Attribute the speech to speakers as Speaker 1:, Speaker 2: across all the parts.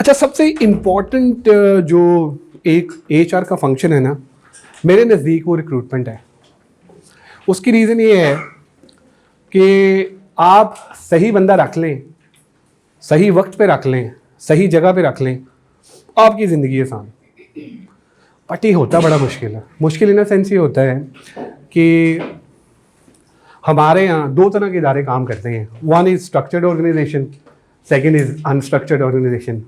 Speaker 1: अच्छा, सबसे इम्पॉर्टेंट जो एक एचआर का फंक्शन है ना, मेरे नज़दीक वो रिक्रूटमेंट है। उसकी रीज़न ये है कि आप सही बंदा रख लें, सही वक्त पे रख लें, सही जगह पे रख लें, आपकी ज़िंदगी आसान। बट ये होता बड़ा मुश्किल है। मुश्किल इन द सेंस ये होता है कि हमारे यहाँ दो तरह के इदारे काम करते हैं। One is structured organization, second is unstructured organization.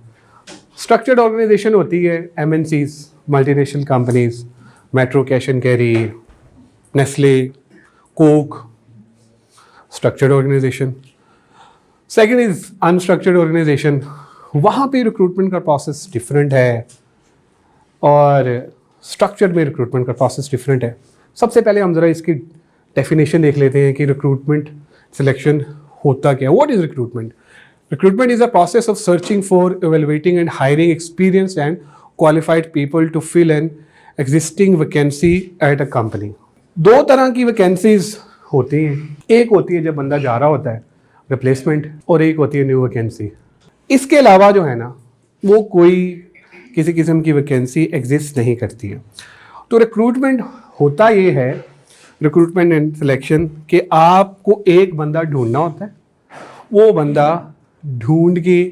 Speaker 1: Structured organization होती है MNCs, multinational companies, Metro, cash and carry, Nestle, coke, structured organization. Second is unstructured organization. वहाँ पे रिक्रूटमेंट का प्रोसेस डिफरेंट है और स्ट्रक्चर्ड में रिक्रूटमेंट का प्रोसेस डिफरेंट है। सबसे पहले हम ज़रा इसकी डेफिनेशन देख लेते हैं कि रिक्रूटमेंट सिलेक्शन होता क्या है। What is recruitment? Recruitment is a process of searching for, evaluating and hiring experienced and qualified people to fill an existing vacancy at a company. दो तरह की वैकेंसीज होती हैं। एक होती है जब बंदा जा रहा होता है, रिप्लेसमेंट, और एक होती है न्यू वैकेंसी। इसके अलावा जो है ना, वो कोई किसी किस्म की वैकेंसी एग्जिस्ट नहीं करती है। तो रिक्रूटमेंट होता ये है, रिक्रूटमेंट एंड सिलेक्शन, कि आपको एक बंदा ढूंढना होता है। वो बंदा ढूंढ के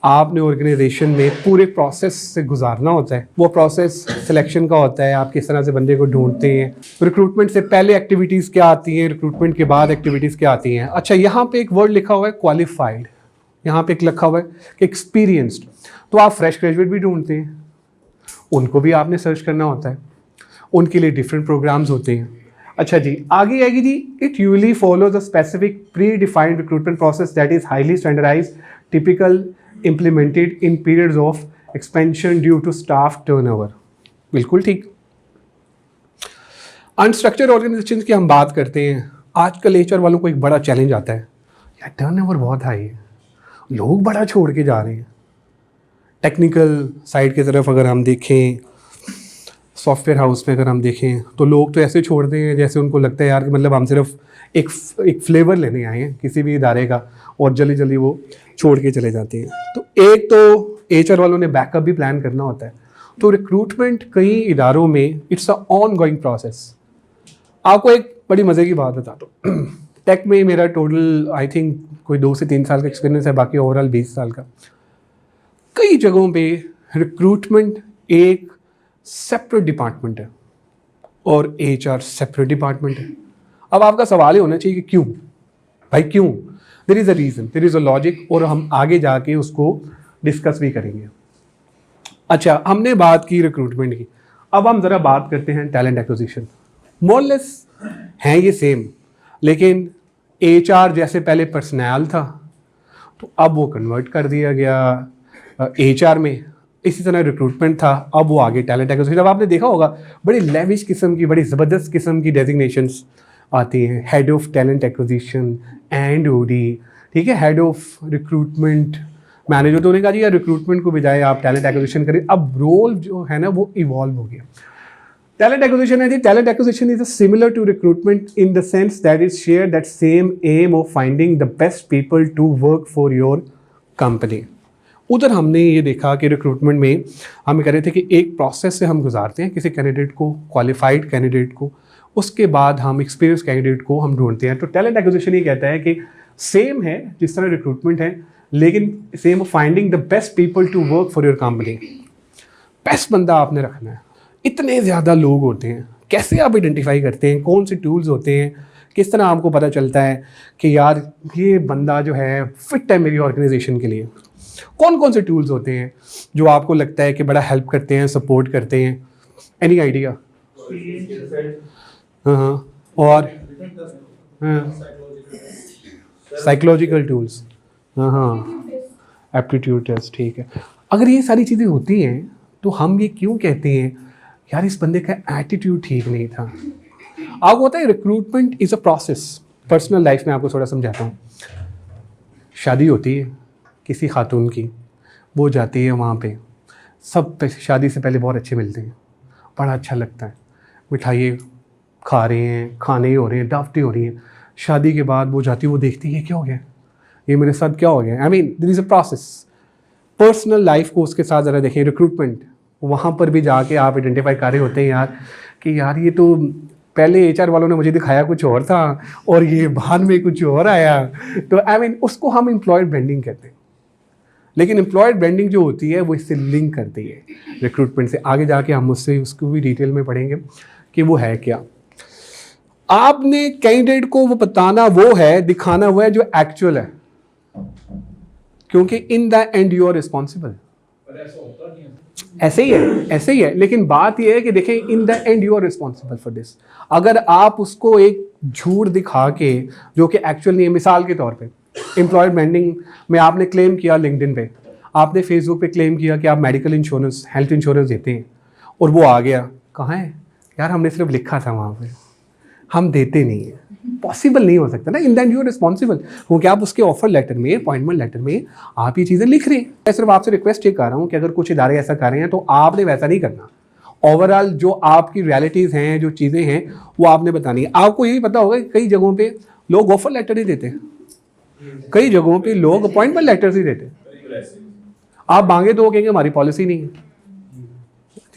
Speaker 1: आपने ऑर्गेनाइजेशन में पूरे प्रोसेस से गुजारना होता है। वो प्रोसेस सिलेक्शन का होता है, आप किस तरह से बंदे को ढूंढते हैं। रिक्रूटमेंट से पहले एक्टिविटीज़ क्या आती हैं, रिक्रूटमेंट के बाद एक्टिविटीज़ क्या आती हैं। अच्छा, यहाँ पे एक वर्ड लिखा हुआ है क्वालिफाइड, यहाँ पे एक लिखा हुआ है कि एक्सपीरियंस्ड। तो आप फ्रेश ग्रेजुएट भी ढूंढते हैं, उनको भी आपने सर्च करना होता है, उनके लिए डिफरेंट प्रोग्राम्स होते हैं। अच्छा जी, आगे आएगी जी, it usually follows a specific predefined recruitment process that is highly standardized, typical, implemented in periods of expansion due to staff turnover. बिल्कुल ठीक। अनस्ट्रक्चर्ड ऑर्गेनाइजेशन की हम बात करते हैं। आजकल एचआर वालों को एक बड़ा चैलेंज आता है, यार टर्नओवर बहुत हाई है, लोग बड़ा छोड़ के जा रहे हैं। टेक्निकल साइड की तरफ अगर हम देखें, सॉफ्टवेयर हाउस में अगर हम देखें, तो लोग तो ऐसे छोड़ते हैं जैसे उनको लगता है यार कि मतलब हम सिर्फ एक फ्लेवर लेने आए हैं किसी भी इदारे का, और जल्दी जल्दी वो छोड़ के चले जाते हैं। तो एक तो एचआर वालों ने बैकअप भी प्लान करना होता है। तो रिक्रूटमेंट कई इदारों में it's a on going process. आपको एक बड़ी मज़े की बात बताता हूँ। टेक में मेरा टोटल आई थिंक कोई 2 से 3 साल का एक्सपीरियंस है, बाकी ओवरऑल 20 साल का। कई जगहों पे रिक्रूटमेंट एक सेपरेट डिपार्टमेंट है और एचआर सेपरेट डिपार्टमेंट है। अब आपका सवाल ही होना चाहिए कि क्यों भाई, क्यों? There is a reason, there is a logic, और हम आगे जाके उसको डिस्कस भी करेंगे। अच्छा, हमने बात की रिक्रूटमेंट की, अब हम ज़रा बात करते हैं टैलेंट एक्विजिशन। मोर लेस हैं ये सेम, लेकिन एचआर जैसे पहले पर्सनल था तो अब वो कन्वर्ट कर दिया गया एचआर में। इसी तरह रिक्रूटमेंट था, अब वो आगे टैलेंट एक्विजिशन। अब आपने देखा होगा बड़ी लेविश किस्म की, बड़ी ज़बरदस्त किस्म की डेजिग्नेशंस आती हैं, head of talent acquisition and OD, ठीक है, हेड ऑफ रिक्रूटमेंट मैनेजर। तो उन्होंने कहा जी यार रिक्रूटमेंट को बजाय आप टैलेंट एक्विजिशन करें। अब रोल जो है ना वो इवॉल्व हो गया। टैलेंट एक्विजिशन है जी, talent acquisition is similar to recruitment in the sense that is share that same aim of finding the best people to work for your company. उधर हमने ये देखा कि रिक्रूटमेंट में हम कह रहे थे कि एक प्रोसेस से हम गुजारते हैं किसी कैंडिडेट को, क्वालिफाइड कैंडिडेट को, उसके बाद हम एक्सपीरियंस कैंडिडेट को हम ढूंढते हैं। तो टैलेंट एक्विजिशन ये कहता है कि सेम है जिस तरह रिक्रूटमेंट है, लेकिन same finding the best people to work for your company. Best बंदा आपने रखना है। इतने ज़्यादा लोग होते हैं, कैसे आप आइडेंटिफाई करते हैं, कौन से टूल्स होते हैं, किस तरह आपको पता चलता है कि यार ये बंदा जो है फिट है मेरी ऑर्गेनाइजेशन के लिए? कौन कौन से टूल्स होते हैं जो आपको लगता है कि बड़ा हेल्प करते हैं, सपोर्ट करते हैं? Any idea? हाँ, और साइकोलॉजिकल टूल्स, हाँ, एप्टीट्यूड टेस्ट, ठीक है। अगर ये सारी चीज़ें होती हैं तो हम ये क्यों कहते हैं यार इस बंदे का एटीट्यूड ठीक नहीं था? आपको होता है recruitment is a process. Personal life में आपको थोड़ा समझाता हूँ। शादी होती है किसी खातून की, वो जाती है वहाँ पे, सब शादी से पहले बहुत अच्छे मिलते हैं, बड़ा अच्छा लगता है, मिठाई खा रहे हैं, खाने हो रहे हैं, दावतें हो रही हैं। शादी के बाद वो जाती है, वो देखती है क्या हो गया, ये मेरे साथ क्या हो गया। I mean there is a process. Personal life को उसके साथ ज़रा देखें, रिक्रूटमेंट, वहाँ पर भी जाके आप आइडेंटिफाई कर रहे होते हैं यार कि यार ये तो पहले एचआर वालों ने मुझे दिखाया कुछ और था और ये बाद में कुछ और आया। तो आई मीन उसको हम एम्प्लॉयर ब्रांडिंग कहते हैं। लेकिन एम्प्लॉयर ब्रांडिंग जो होती है वो इससे लिंक करती है रिक्रूटमेंट से। आगे जाके हम उससे उसको भी डिटेल में पढ़ेंगे कि वो है क्या। आपने कैंडिडेट को वो बताना वो है, दिखाना वो है जो एक्चुअल है, क्योंकि in the end you are responsible. ऐसे ही है। लेकिन बात यह है कि देखें, in the end you are responsible for this. अगर आप उसको एक झूठ दिखा के जो कि एक्चुअल नहीं है, मिसाल के तौर पे एम्प्लॉयर ब्रांडिंग में आपने क्लेम किया लिंक्डइन पे, आपने फेसबुक पे क्लेम किया कि आप मेडिकल इंश्योरेंस, हेल्थ इंश्योरेंस देते हैं, और वो आ गया, कहाँ है यार, हमने सिर्फ लिखा था वहाँ पे, हम देते नहीं है। पॉसिबल नहीं हो सकता ना। In the end you are responsible, क्योंकि आप उसके ऑफर लेटर में, अपॉइंटमेंट लेटर में आप ये चीज़ें लिख रहे हैं। मैं सिर्फ आपसे रिक्वेस्ट ये कर रहा हूँ कि अगर कुछ इदारे ऐसा कर रहे हैं तो आपने वैसा नहीं करना। ओवरऑल जो आपकी रियलिटीज़ हैं, जो चीज़ें हैं, वो आपने बतानी है। आपको यही पता होगा कि कई जगहों पे लोग ऑफर लेटर ही देते हैं, कई जगहों पे लोग अपॉइंटमेंट लेटर्स ही देते हैं। आप मांगे तो वो कहेंगे हमारी पॉलिसी नहीं है।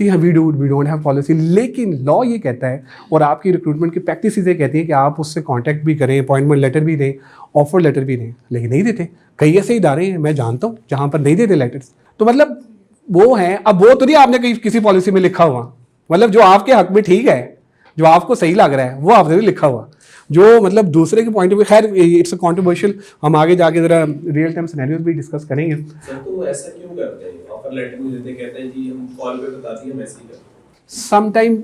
Speaker 1: हाँ, वी डोंट हैव पॉलिसी, लेकिन लॉ ये कहता है और आपकी रिक्रूटमेंट की प्रैक्टिस ये कहती है कि आप उससे कांटेक्ट भी करें, अपॉइंटमेंट लेटर भी दें, ऑफर लेटर भी दें, लेकिन नहीं देते। कई ऐसे इदारे हैं मैं जानता हूँ जहाँ पर नहीं देते लेटर्स। तो मतलब वो हैं, अब वो तो नहीं आपने कहीं किसी पॉलिसी में लिखा हुआ, मतलब जो आपके हक में ठीक है, जो आपको सही लग रहा है वो आपने नहीं लिखा हुआ, जो मतलब दूसरे के पॉइंट ऑफ व्यू। खैर इट्स अ कॉन्ट्रोवर्शियल, हम आगे जाके जरा रियल टाइम सिनेरियोज भी डिस्कस करेंगे।
Speaker 2: सर तो ऐसा क्यों करते हैं? ऑफर लेटर नहीं देते, कहते हैं जी हम कॉल पे बता दिए, हम ऐसे ही करते हैं।
Speaker 1: सम टाइम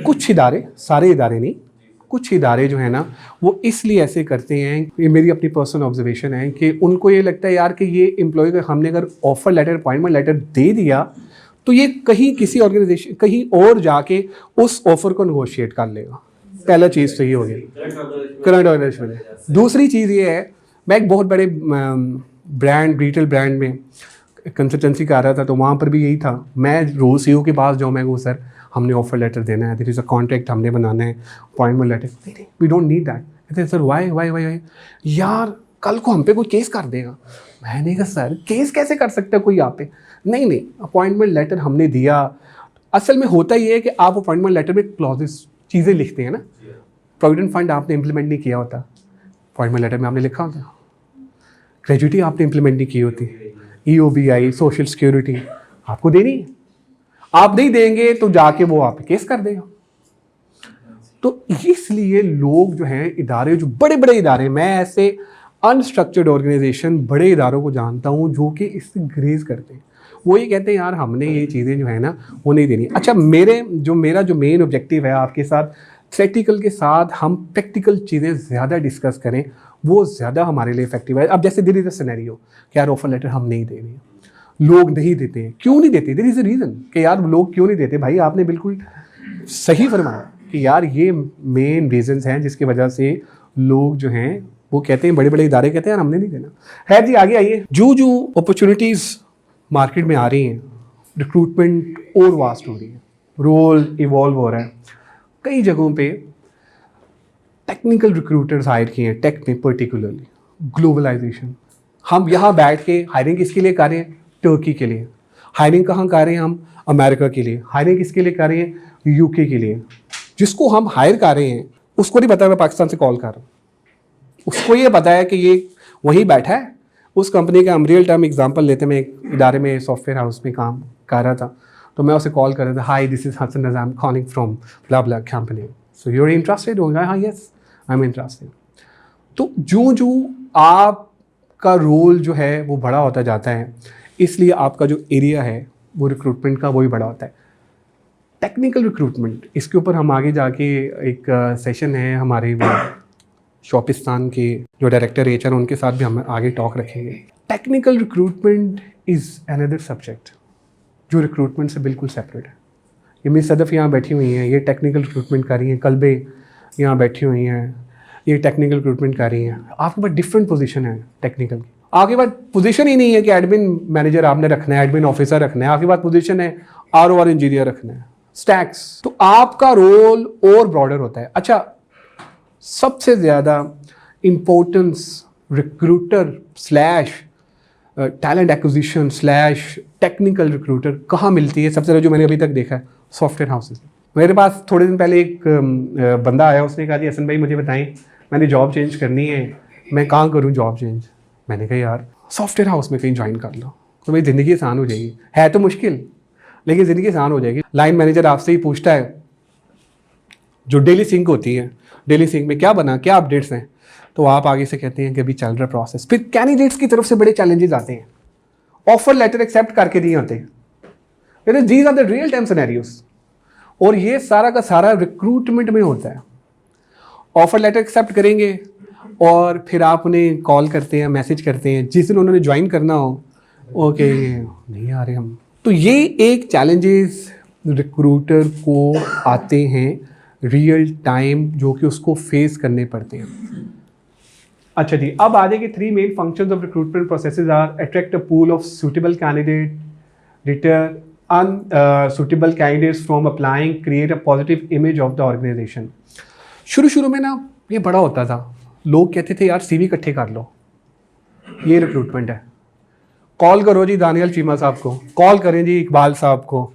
Speaker 1: कुछ इदारे, सारे इदारे नहीं, कुछ इदारे जो है ना वो इसलिए ऐसे करते हैं, ये मेरी अपनी पर्सनल ऑब्जर्वेशन है, कि उनको ये लगता है यार कि ये एम्प्लॉय का हमने अगर ऑफर लेटर, अपॉइंटमेंट लेटर दे दिया तो ये कहीं किसी ऑर्गेनाइजेशन, कहीं और जाके उस ऑफर को नेगोशिएट कर लेगा। पहला चीज़ तो ये हो गई, करंट ऑर्गेनाइजेशन में। दूसरी चीज़ ये है, मैं एक बहुत बड़े ब्रांड, रिटेल ब्रांड में कंसल्टेंसी कर रहा था, तो वहाँ पर भी यही था। मैं रोज़ सीईओ के पास जाऊँ, मैं कहूँ सर हमने ऑफर लेटर देना है, दिस इज़ अ कॉन्ट्रैक्ट हमने बनाना है, अपॉइंटमेंट लेटर, नहीं वी डोंट नीड दैट। कहते सर वाई यार कल को हम पे कोई केस कर देगा। मैंने कहा सर केस कैसे कर सकता है कोई आप पे? नहीं, अपॉइंटमेंट लेटर हमने दिया। असल में होता ही है कि आप अपॉइंटमेंट लेटर में क्लॉजेस, चीज़ें लिखते हैं ना। प्रोविडेंट फंड आपने इंप्लीमेंट नहीं किया होता, अपॉइंटमेंट लेटर में आपने लिखा होता। ग्रेजुटी आपने इंप्लीमेंट नहीं की होती, EOBI, सोशल सिक्योरिटी आपको देनी है, आप नहीं देंगे तो जाके वो आप केस कर देगा। तो इसलिए लोग जो हैं, इदारे, जो बड़े बड़े इदारे, मैं ऐसे अनस्ट्रक्चर्ड ऑर्गेनाइजेशन, बड़े इदारों को जानता हूँ जो कि इससे ग्रेज करते हैं। वो ये कहते हैं यार हमने ये चीज़ें जो है ना वो नहीं देनी। अच्छा, मेरा जो मेन ऑब्जेक्टिव है आपके साथ, प्रैक्टिकल के साथ हम प्रैक्टिकल चीज़ें ज़्यादा डिस्कस करें, वो ज़्यादा हमारे लिए इफेक्टिव है। अब जैसे देयर इज अ सिनेरियो कि यार ऑफर लेटर हम नहीं दे रहे हैं, लोग नहीं देते हैं, क्यों नहीं देते? देयर इज़ अ रीज़न कि यार लोग क्यों नहीं देते। भाई आपने बिल्कुल सही फरमाया कि यार ये मेन रीजंस हैं जिसकी वजह से लोग जो हैं वो कहते हैं, बड़े बड़े इदारे कहते हैं यार हमने नहीं देना। खैर जी, आगे आइए। जो अपॉर्चुनिटीज़ मार्केट में आ रही हैं, रिक्रूटमेंट और वास्ट हो रही है, रोल इवॉल्व हो रहा है। कई जगहों पे टेक्निकल रिक्रूटर्स हायर किए हैं, टेक में पर्टिकुलरली। ग्लोबलाइजेशन, हम यहाँ बैठ के हायरिंग किसके लिए कर रहे हैं? टर्की के लिए। हायरिंग कहाँ कर रहे हैं हम? अमेरिका के लिए। हायरिंग किसके लिए कर रहे हैं? UK के लिए। जिसको हम हायर कर रहे हैं उसको नहीं पता मैं पाकिस्तान से कॉल कर रहा हूँ, उसको ये पता है कि ये वहीं बैठा है उस कंपनी का। हम रियल टाइम एग्जांपल लेते, मैं एक इदारे में, सॉफ्टवेयर हाउस में काम कर रहा था, तो मैं उसे कॉल कर रहा था, hi this is Hasan Raza, I am calling from blah blah company, so you are interested? होगा हाँ, यस आई एम इंटरेस्टेड। तो जो आपका रोल जो है वो बड़ा होता जाता है, इसलिए आपका जो एरिया है वो रिक्रूटमेंट का वो भी बड़ा होता है। टेक्निकल रिक्रूटमेंट, इसके ऊपर हम आगे जाके एक सेशन है हमारे शॉपिस्तान के जो डायरेक्टर HR उनके साथ भी हम आगे टॉक रखेंगे। Technical recruitment is another subject जो रिक्रूटमेंट से बिल्कुल सेपरेट है। ये मेरी सदफ़ यहाँ बैठी हुई हैं, ये टेक्निकल रिक्रूटमेंट कर रही हैं, कल्बे यहाँ बैठी हुई हैं, ये टेक्निकल रिक्रूटमेंट कर रही हैं। आपके पास डिफरेंट पोजीशन है टेक्निकल की। आपके पास पोजीशन ही नहीं है कि एडमिन मैनेजर आपने रखना है, एडमिन ऑफिसर रखना है, आपके पास पोजीशन है RO इंजीनियर रखना है, स्टैक्स। तो आपका रोल और ब्रॉडर होता है। अच्छा, सबसे ज़्यादा importance recruiter / talent acquisition slash technical recruiter कहाँ मिलती है? सबसे ज़्यादा जो मैंने अभी तक देखा है सॉफ्टवेयर हाउसेज। मेरे पास थोड़े दिन पहले एक बंदा आया, उसने कहा जी हसन भाई मुझे बताएं मैंने जॉब चेंज करनी है, मैं कहाँ करूँ जॉब चेंज? मैंने कहा यार सॉफ्टवेयर हाउस में कहीं ज्वाइन कर लो तो भाई ज़िंदगी आसान हो जाएगी। है तो मुश्किल लेकिन ज़िंदगी आसान हो जाएगी। लाइन मैनेजर आपसे ही पूछता है, जो डेली सिंक होती है, डेली सिंक में क्या बना, क्या अपडेट्स हैं, तो आप आगे से कहते हैं कि अभी चल रहा प्रोसेस। फिर कैंडिडेट्स की तरफ से बड़े चैलेंजेस आते हैं, ऑफर लेटर एक्सेप्ट करके नहीं आते। These are the real time scenarios, और ये सारा का सारा रिक्रूटमेंट में होता है। ऑफर लेटर एक्सेप्ट करेंगे और फिर आप उन्हें कॉल करते हैं, मैसेज करते हैं, जिस दिन उन्होंने ज्वाइन करना हो ओके नहीं आ रहे हम। तो ये एक चैलेंजेस रिक्रूटर को आते हैं रियल टाइम, जो कि उसको फेस करने पड़ते हैं। अच्छा जी, अब आ जाएगी 3 main functions of recruitment processes are attract a pool of suitable candidate, deter unsuitable candidates from applying, create a positive image of the organization. शुरू में ना ये बड़ा होता था, लोग कहते थे यार सीवी इकट्ठे कर लो, ये रिक्रूटमेंट है। कॉल करो जी दानियल चीमा साहब को, कॉल करें जी इकबाल साहब को,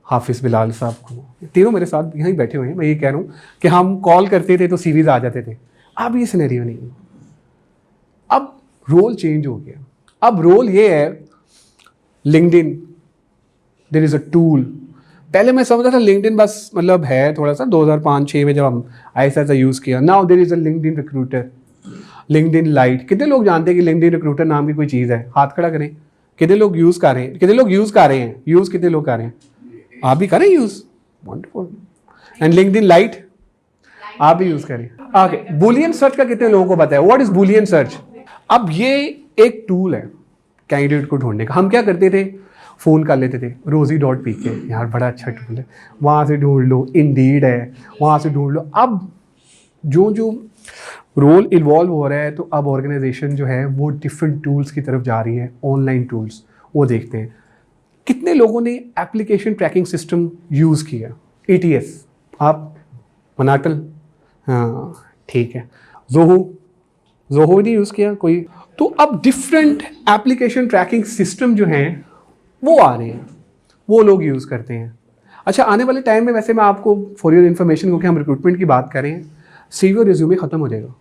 Speaker 1: हाफिज़ बिलाल साहब को, तीनों मेरे साथ यहीं बैठे हुए हैं। मैं ये कह रहा हूँ कि हम कॉल करते थे तो सीवीज आ जाते थे। अब ये सिनेरियो नहीं है, अब रोल चेंज हो गया। अब रोल ये है LinkedIn, there is a tool. पहले मैं समझता था लिंक्डइन बस मतलब है थोड़ा सा 2005-6 में जब हम ऐसा यूज़ किया। Now there is a LinkedIn recruiter, LinkedIn lite. कितने लोग जानते हैं कि लिंक्डइन रिक्रूटर नाम की कोई चीज़ है? हाथ खड़ा करें। कितने लोग यूज़ कर रहे हैं? कितने लोग यूज़ कर रहे हैं? यूज़ कितने लोग कर रहे हैं? आप भी करें use, wonderful. And LinkedIn light आप भी यूज़ करें। आगे बुलियन सर्च का कितने लोगों को पता है? What is Boolean search? अब ये एक टूल है कैंडिडेट को ढूंढने का। हम क्या करते थे, फ़ोन कर लेते थे rosie.pk, यार बड़ा अच्छा टूल है, वहाँ से ढूंढ लो, इंडीड है वहाँ से ढूंढ लो। अब जो रोल इन्वॉल्व हो रहा है, तो अब ऑर्गेनाइजेशन जो है वो डिफरेंट टूल्स की तरफ जा रही है, ऑनलाइन टूल्स। वो देखते हैं कितने लोगों ने एप्लीकेशन ट्रैकिंग सिस्टम यूज़ किया, ATS। आप मनाटल, हाँ ठीक है, जोहो नहीं यूज़ किया कोई? तो अब डिफरेंट एप्लीकेशन ट्रैकिंग सिस्टम जो हैं वो आ रहे हैं, वो लोग यूज़ करते हैं। अच्छा, आने वाले टाइम में वैसे मैं आपको फॉर योर इन्फॉर्मेशन, क्योंकि हम रिक्रूटमेंट की बात करें, CV और रिज्यूमे ख़त्म हो जाएगा।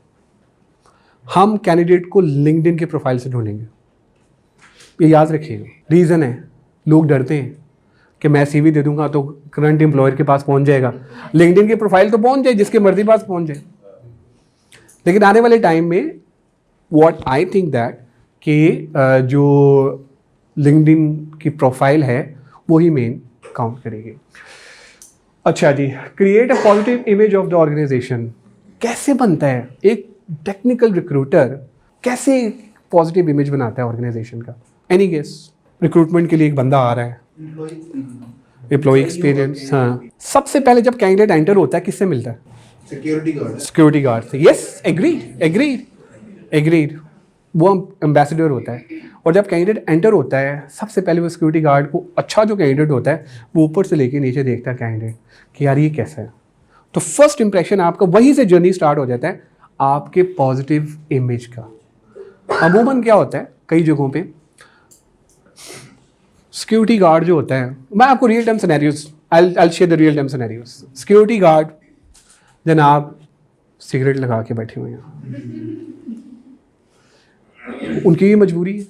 Speaker 1: हम कैंडिडेट को लिंक्डइन के प्रोफाइल से ढूंढेंगे, ये याद रखिएगा। रीज़न है लोग डरते हैं कि मैं CV दे दूंगा तो करंट एम्प्लॉयर के पास पहुंच जाएगा। लिंक्डइन के प्रोफाइल तो पहुंच जाए, जिसके मर्जी पास पहुंच जाए। लेकिन आने वाले टाइम में व्हाट आई थिंक दैट कि जो लिंक्डइन की प्रोफाइल है वही मेन काउंट करेगी। अच्छा जी, create a positive image of the organization कैसे बनता है? एक टेक्निकल रिक्रूटर कैसे पॉजिटिव इमेज बनाता है ऑर्गेनाइजेशन का? Any guess? रिक्रूटमेंट के लिए एक बंदा आ रहा है, एम्प्लॉय एक्सपीरियंस। हाँ, सबसे पहले जब कैंडिडेट एंटर होता है किससे मिलता है? सिक्योरिटी गार्ड से। Yes, agreed. वो एम्बेसडर होता है। और जब कैंडिडेट एंटर होता है, सबसे पहले वो सिक्योरिटी गार्ड को, अच्छा जो कैंडिडेट होता है वो ऊपर से लेके नीचे देखता है कैंडिडेट कि यार ये कैसा है। तो फर्स्ट इंप्रेशन आपका, वहीं से जर्नी स्टार्ट हो जाता है आपके पॉजिटिव इमेज का। अमूमन क्या होता है कई जगहों पे, सिक्योरिटी गार्ड जो होता है, मैं आपको real time scenarios, I share the real time scenarios. Security guard जनाब सिगरेट लगा के बैठे हुए हैं, उनकी भी मजबूरी है,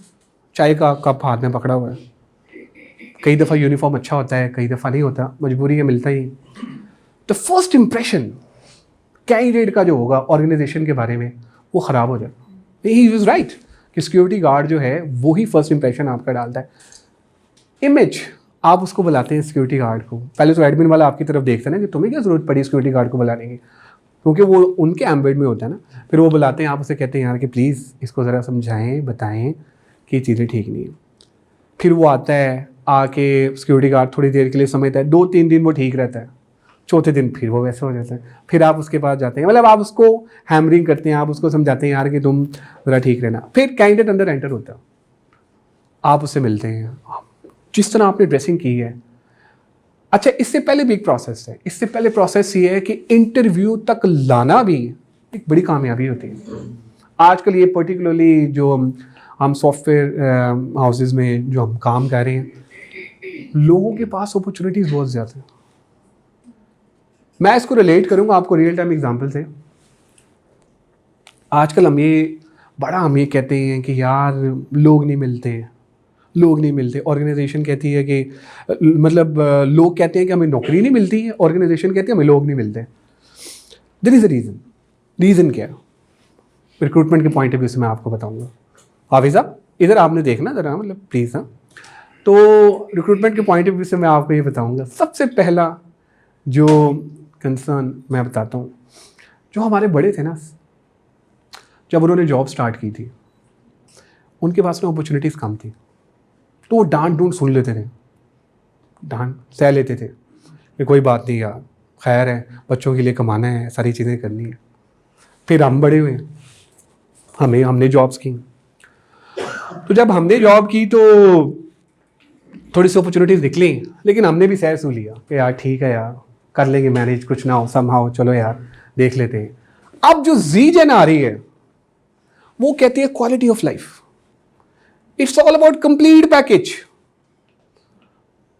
Speaker 1: चाय का कप हाथ में पकड़ा हुआ है। कई दफ़ा यूनिफॉर्म अच्छा होता है, कई दफ़ा नहीं होता, मजबूरी है, मिलता ही। तो फर्स्ट इंप्रेशन कैंडिडेट का जो होगा ऑर्गेनाइजेशन के बारे में वो ख़राब हो जाए। ही वाज राइट कि सिक्योरिटी गार्ड जो है वो ही फर्स्ट इंप्रेशन आपका डालता है। इमेज, आप उसको बुलाते हैं सिक्योरिटी गार्ड को, पहले तो एडमिन वाला आपकी तरफ देखता है ना कि तुम्हें क्या ज़रूरत पड़ी सिक्योरिटी गार्ड को बुलाने की, क्योंकि वो उनके एम्बेड में होता है ना। फिर वो बुलाते हैं, आप उसे कहते हैं यार कि प्लीज़ इसको ज़रा समझाएं, बताएं कि चीज़ें ठीक नहीं है। फिर वो आता है, आके सिक्योरिटी गार्ड थोड़ी देर के लिए समझता है, 2-3 दिन वो ठीक रहता है, चौथे दिन फिर वो वैसे हो जाता है। फिर आप उसके पास जाते हैं, मतलब आप उसको हैमरिंग करते हैं, आप उसको समझाते हैं यार कि तुम ज़रा ठीक रहना। फिर कैंडिडेट अंदर एंटर होता है, आप उससे मिलते हैं, जिस तरह आपने ड्रेसिंग की है। अच्छा, इससे पहले भी एक प्रोसेस है। इससे पहले प्रोसेस ये है कि इंटरव्यू तक लाना भी एक बड़ी कामयाबी होती है। आजकल ये पर्टिकुलरली जो हम सॉफ्टवेयर हाउसेज में जो हम काम कर रहे हैं, लोगों के पास अपॉर्चुनिटीज़ बहुत ज़्यादा हैं। मैं इसको रिलेट करूँगा आपको रियल टाइम एग्जांपल से। आजकल हम ये कहते हैं कि यार लोग नहीं मिलते। ऑर्गेनाइजेशन कहती है कि मतलब लोग कहते हैं कि हमें नौकरी नहीं मिलती है, ऑर्गेनाइजेशन कहती है हमें लोग नहीं मिलते। देयर इज़ अ रीज़न क्या है? रिक्रूटमेंट के पॉइंट ऑफ व्यू से मैं आपको बताऊंगा। हाफिज़ साहब इधर आपने देखना ज़रा, मतलब प्लीज़। हाँ, तो रिक्रूटमेंट के पॉइंट ऑफ व्यू से मैं आपको ये बताऊंगा। सबसे पहला जो कंसर्न मैं बताता हूँ, जो हमारे बड़े थे ना, जब उन्होंने जॉब स्टार्ट की थी, उनके पास में अपॉर्चुनिटीज़ कम थी, तो वो डांट डूंट सुन लेते थे, डांट सह लेते थे कि कोई बात नहीं यार, खैर है, बच्चों के लिए कमाना है, सारी चीज़ें करनी है। फिर हम बड़े हुए, हमने जॉब्स की, तो जब हमने जॉब की तो थोड़ी सी अपॉर्चुनिटीज़ निकली, लेकिन हमने भी सह सू लिया कि यार ठीक है यार, कर लेंगे मैनेज, कुछ ना हो समहाउ, चलो यार देख लेते हैं। अब जो जी जेन आ रही है वो कहती है quality of life, it's all about complete package.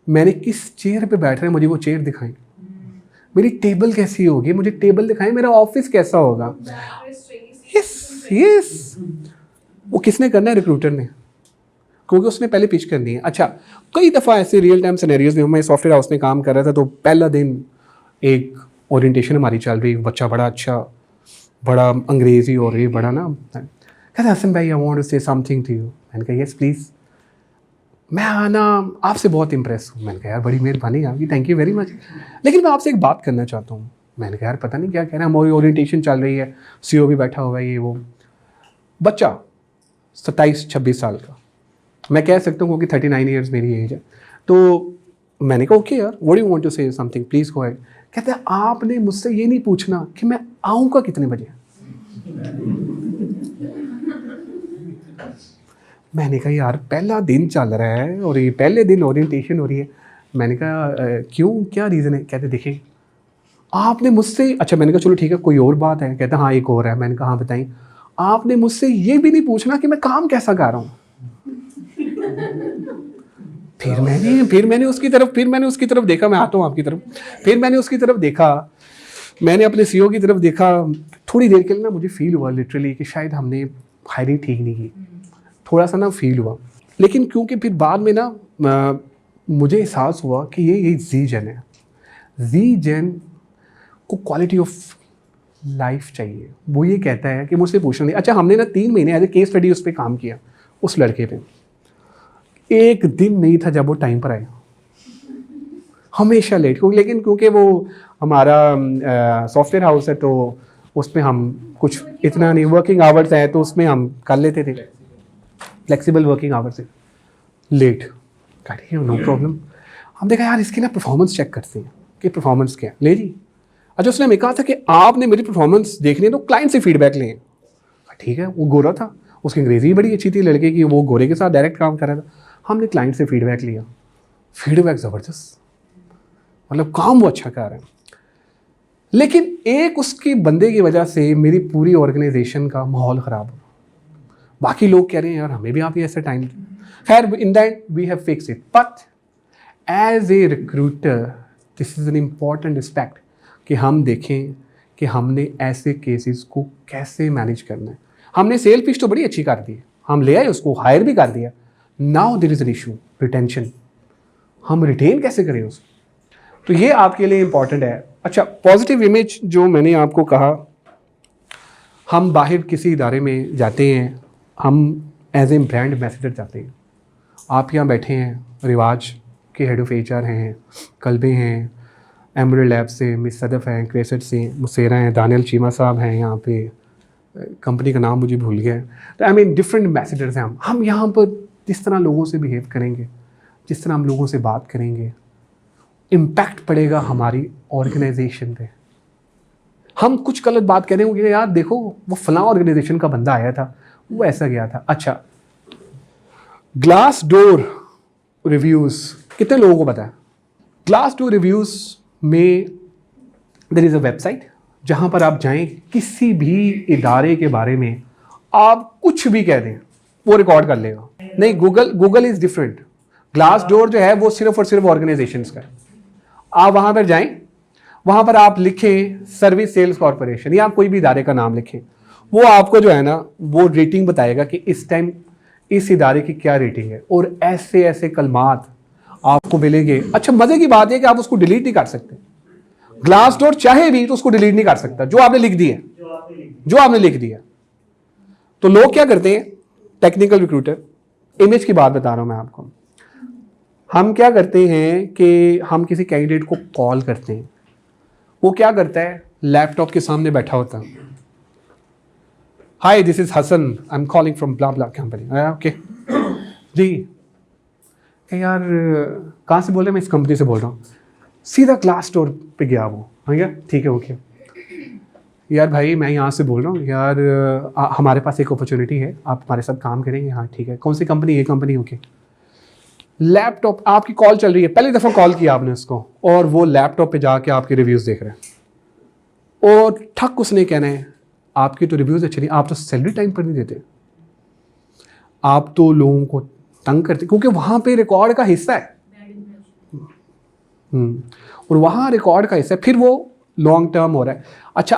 Speaker 1: मैंने किस चेयर पे बैठ रहा है मुझे वो चेयर दिखाएं, मेरी टेबल कैसी होगी मुझे टेबल दिखाएं, मेरा ऑफिस कैसा होगा। यस वो किसने करना है? रिक्रूटर ने, क्योंकि उसने पहले पिच करनी है। अच्छा, कई दफ़ा ऐसे रियल टाइम सिनेरियोज में, मैं सॉफ्टवेयर हाउस में काम कर रहा था, तो पहला दिन एक ओरिएंटेशन हमारी चल रही, बच्चा बड़ा अच्छा, बड़ा अंग्रेज़ी और ये बड़ा ना, कहता हसन भाई I want to say something to you. मैंने कहा यस प्लीज़, मैं ना आपसे बहुत इम्प्रेस हूँ। मैंने कहा यार बड़ी मेहरबानी आपकी, थैंक यू वेरी मच, लेकिन मैं आपसे एक बात करना चाहता हूँ। मैंने कहा यार पता नहीं क्या कह रहा है, हमारी ओरिएंटेशन चल रही है, सीईओ भी बैठा हुआ है, ये वो। बच्चा 27-26 साल का, मैं कह सकता हूँ क्योंकि 39 ईयर्स मेरी एज है। तो मैंने कहा ओके यार, what do you want to say something, please go ahead. कहते हैं आपने मुझसे ये नहीं पूछना कि मैं आऊँगा कितने बजे। मैंने कहा यार पहला दिन चल रहा है और ये पहले दिन ओरिएंटेशन हो रही है। मैंने कहा क्यों, क्या रीज़न है? कहते देखिए आपने मुझसे, अच्छा मैंने कहा चलो ठीक है कोई और बात है। कहते हाँ एक और है। मैंने कहा हाँ बताइए। आपने मुझसे ये भी नहीं पूछना कि मैं काम कैसा कर रहा हूँ। फिर मैंने उसकी तरफ देखा, मैं आता हूँ आपकी तरफ। फिर मैंने उसकी तरफ देखा, मैंने अपने सीईओ की तरफ देखा। थोड़ी देर के लिए ना मुझे फील हुआ लिटरली कि शायद हमने हायरिंग ठीक नहीं की, थोड़ा सा ना फील हुआ। लेकिन क्योंकि फिर बाद में ना मुझे एहसास हुआ कि ये जी जेन है। जी जेन को क्वालिटी ऑफ लाइफ चाहिए। वो ये कहता है कि मुझसे पूछना नहीं। अच्छा हमने ना 3 महीने एज ए केस स्टडी उस पर काम किया, उस लड़के पे। एक दिन नहीं था जब वो टाइम पर आया, हमेशा लेट। लेकिन क्योंकि वो हमारा सॉफ्टवेयर हाउस है तो उसमें हम कुछ इतना नहीं, वर्किंग आवर्स हैं तो उसमें हम कर लेते थे, फ्लेक्सिबल वर्किंग आवर्स है। लेट ठीक है, नो प्रॉब्लम। हम देखा यार इसकी ना परफॉर्मेंस चेक करते हैं कि परफॉर्मेंस क्या ले जी। अच्छा उसने हमें कहा था कि आपने मेरी परफॉर्मेंस देखनी है तो क्लाइंट से फीडबैक लें। ठीक है, वो गोरा था, उसकी अंग्रेज़ी बड़ी अच्छी थी लड़के की, वो गोरे के साथ डायरेक्ट काम कर रहा था। हमने क्लाइंट से फीडबैक लिया, फीडबैक ज़बरदस्त, मतलब काम वो अच्छा कर रहा है। लेकिन एक उसकी बंदे की वजह से मेरी पूरी ऑर्गेनाइजेशन का माहौल ख़राब हो। बाकी लोग कह रहे हैं यार हमें भी आप ही ऐसा टाइम। खैर in that we have fix it, but as a recruiter this is an important aspect कि हम देखें कि हमने ऐसे केसेस को कैसे मैनेज करना है। हमने सेल पिच तो बड़ी अच्छी कर दी है, हम ले आए उसको, हायर भी कर दिया। Now there is an issue retention, हम रिटेन कैसे करें उसको, तो ये आपके लिए इम्पॉर्टेंट है। अच्छा पॉजिटिव इमेज जो मैंने आपको कहा, हम बाहर किसी इदारे में जाते हैं, हम एज ए ब्रांड एम्बेसडर जाते हैं। आप यहाँ बैठे हैं, रिवाज के हेड ऑफ HR हैं, कल्बे हैं, एमरल्ड लैब से मिस सदफ़ हैं, क्रेसेट से मुसेरा हैं, दानियल चीमा साहब हैं, यहाँ पे कंपनी का नाम मुझे भूल गया है। तो आई मीन डिफरेंट एम्बेसडर्स हैं हम यहाँ पर। जिस तरह लोगों से बिहेव करेंगे, जिस तरह हम लोगों से बात करेंगे, इम्पैक्ट पड़ेगा हमारी ऑर्गेनाइजेशन पे। हम कुछ गलत बात कह रहे होंगे, यार देखो वो फलां ऑर्गेनाइजेशन का बंदा आया था, वो ऐसा गया था। अच्छा ग्लास डोर रिव्यूज़ कितने लोगों को पता है? ग्लास डोर रिव्यूज़ में देयर इज़ अ वेबसाइट जहाँ पर आप जाएं, किसी भी इदारे के बारे में आप कुछ भी कह दें, वो रिकॉर्ड कर लेगा। नहीं, Google is different. Glass door जो है वो सिर्फ और सिर्फ ऑर्गेनाइजेशंस का है। आप वहां पर जाएं, वहां पर आप लिखें सर्विस सेल्स कॉर्पोरेशन या कोई भी इदारे का नाम लिखें, वो आपको जो है ना वो रेटिंग बताएगा कि इस टाइम इस इदारे की क्या रेटिंग है, और ऐसे ऐसे कलमात आपको मिलेंगे। अच्छा, मजे की बात है कि आप उसको डिलीट नहीं कर सकते। ग्लास डोर चाहे भी तो उसको डिलीट नहीं कर सकता, जो आपने लिख दिया, जो आपने लिख दिया। तो लोग क्या करते हैं, टेक्निकल रिक्रूटर, इमेज की बात बता रहा हूं मैं आपको, हम क्या करते हैं कि हम किसी कैंडिडेट को कॉल करते हैं, वो क्या करता है, लैपटॉप के सामने बैठा होता है, hi this is Hasan, I am calling from blah blah company. Okay जी, यार कहाँ से बोल रहे हैं, मैं इस कंपनी से बोल रहा हूँ। सीधा ग्लास डोर पे गया वो, भैया ठीक है ओके, यार भाई मैं यहाँ से बोल रहा हूँ यार, हमारे पास एक अपॉर्चुनिटी है, आप हमारे साथ काम करेंगे। हाँ ठीक है, कौन सी कंपनी, ये कंपनी ओके। लैपटॉप, आपकी कॉल चल रही है, पहली दफ़ा कॉल किया आपने उसको, और वो लैपटॉप पे जाके आपके रिव्यूज़ देख रहे हैं, और ठक उसने कहना है आपकी तो रिव्यूज़ अच्छे नहीं, आप तो सैलरी टाइम पर नहीं देते, आप तो लोगों को तंग करते, क्योंकि वहाँ पे रिकॉर्ड का हिस्सा है। और वहाँ रिकॉर्ड का हिस्सा है, फिर वो लॉन्ग टर्म हो रहा है। अच्छा,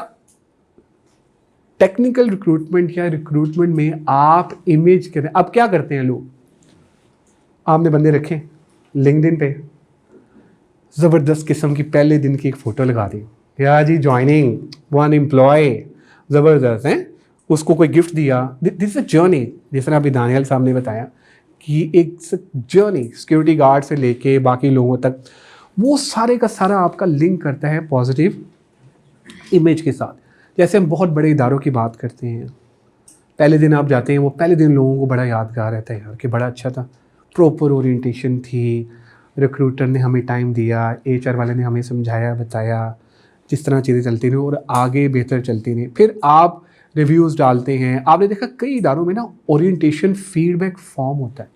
Speaker 1: टेक्निकल रिक्रूटमेंट या रिक्रूटमेंट में आप इमेज के, अब क्या करते हैं लोग, आपने बंदे रखे लिंक्डइन पे, ज़बरदस्त किस्म की पहले दिन की एक फ़ोटो लगा दी, यार जी ज्वाइनिंग वन एम्प्लॉय, ज़बरदस्त है, उसको कोई गिफ्ट दिया। दिस इज अ जर्नी, जिस तरह अभी दानियल साहब ने बताया कि एक जर्नी सिक्योरिटी गार्ड से लेके बाकी लोगों तक, वो सारे का सारा आपका लिंक करता है पॉजिटिव इमेज के साथ। जैसे हम बहुत बड़े इदारों की बात करते हैं, पहले दिन आप जाते हैं, वो पहले दिन लोगों को बड़ा यादगार रहता है यार कि बड़ा अच्छा था, प्रॉपर ओरिएंटेशन थी, रिक्रूटर ने हमें टाइम दिया, एचआर वाले ने हमें समझाया बताया, जिस तरह चीज़ें चलती रही और आगे बेहतर चलती रही। फिर आप रिव्यूज़ डालते हैं, आपने देखा कई इदारों में ना ओरिएंटेशन फीडबैक फॉर्म होता है,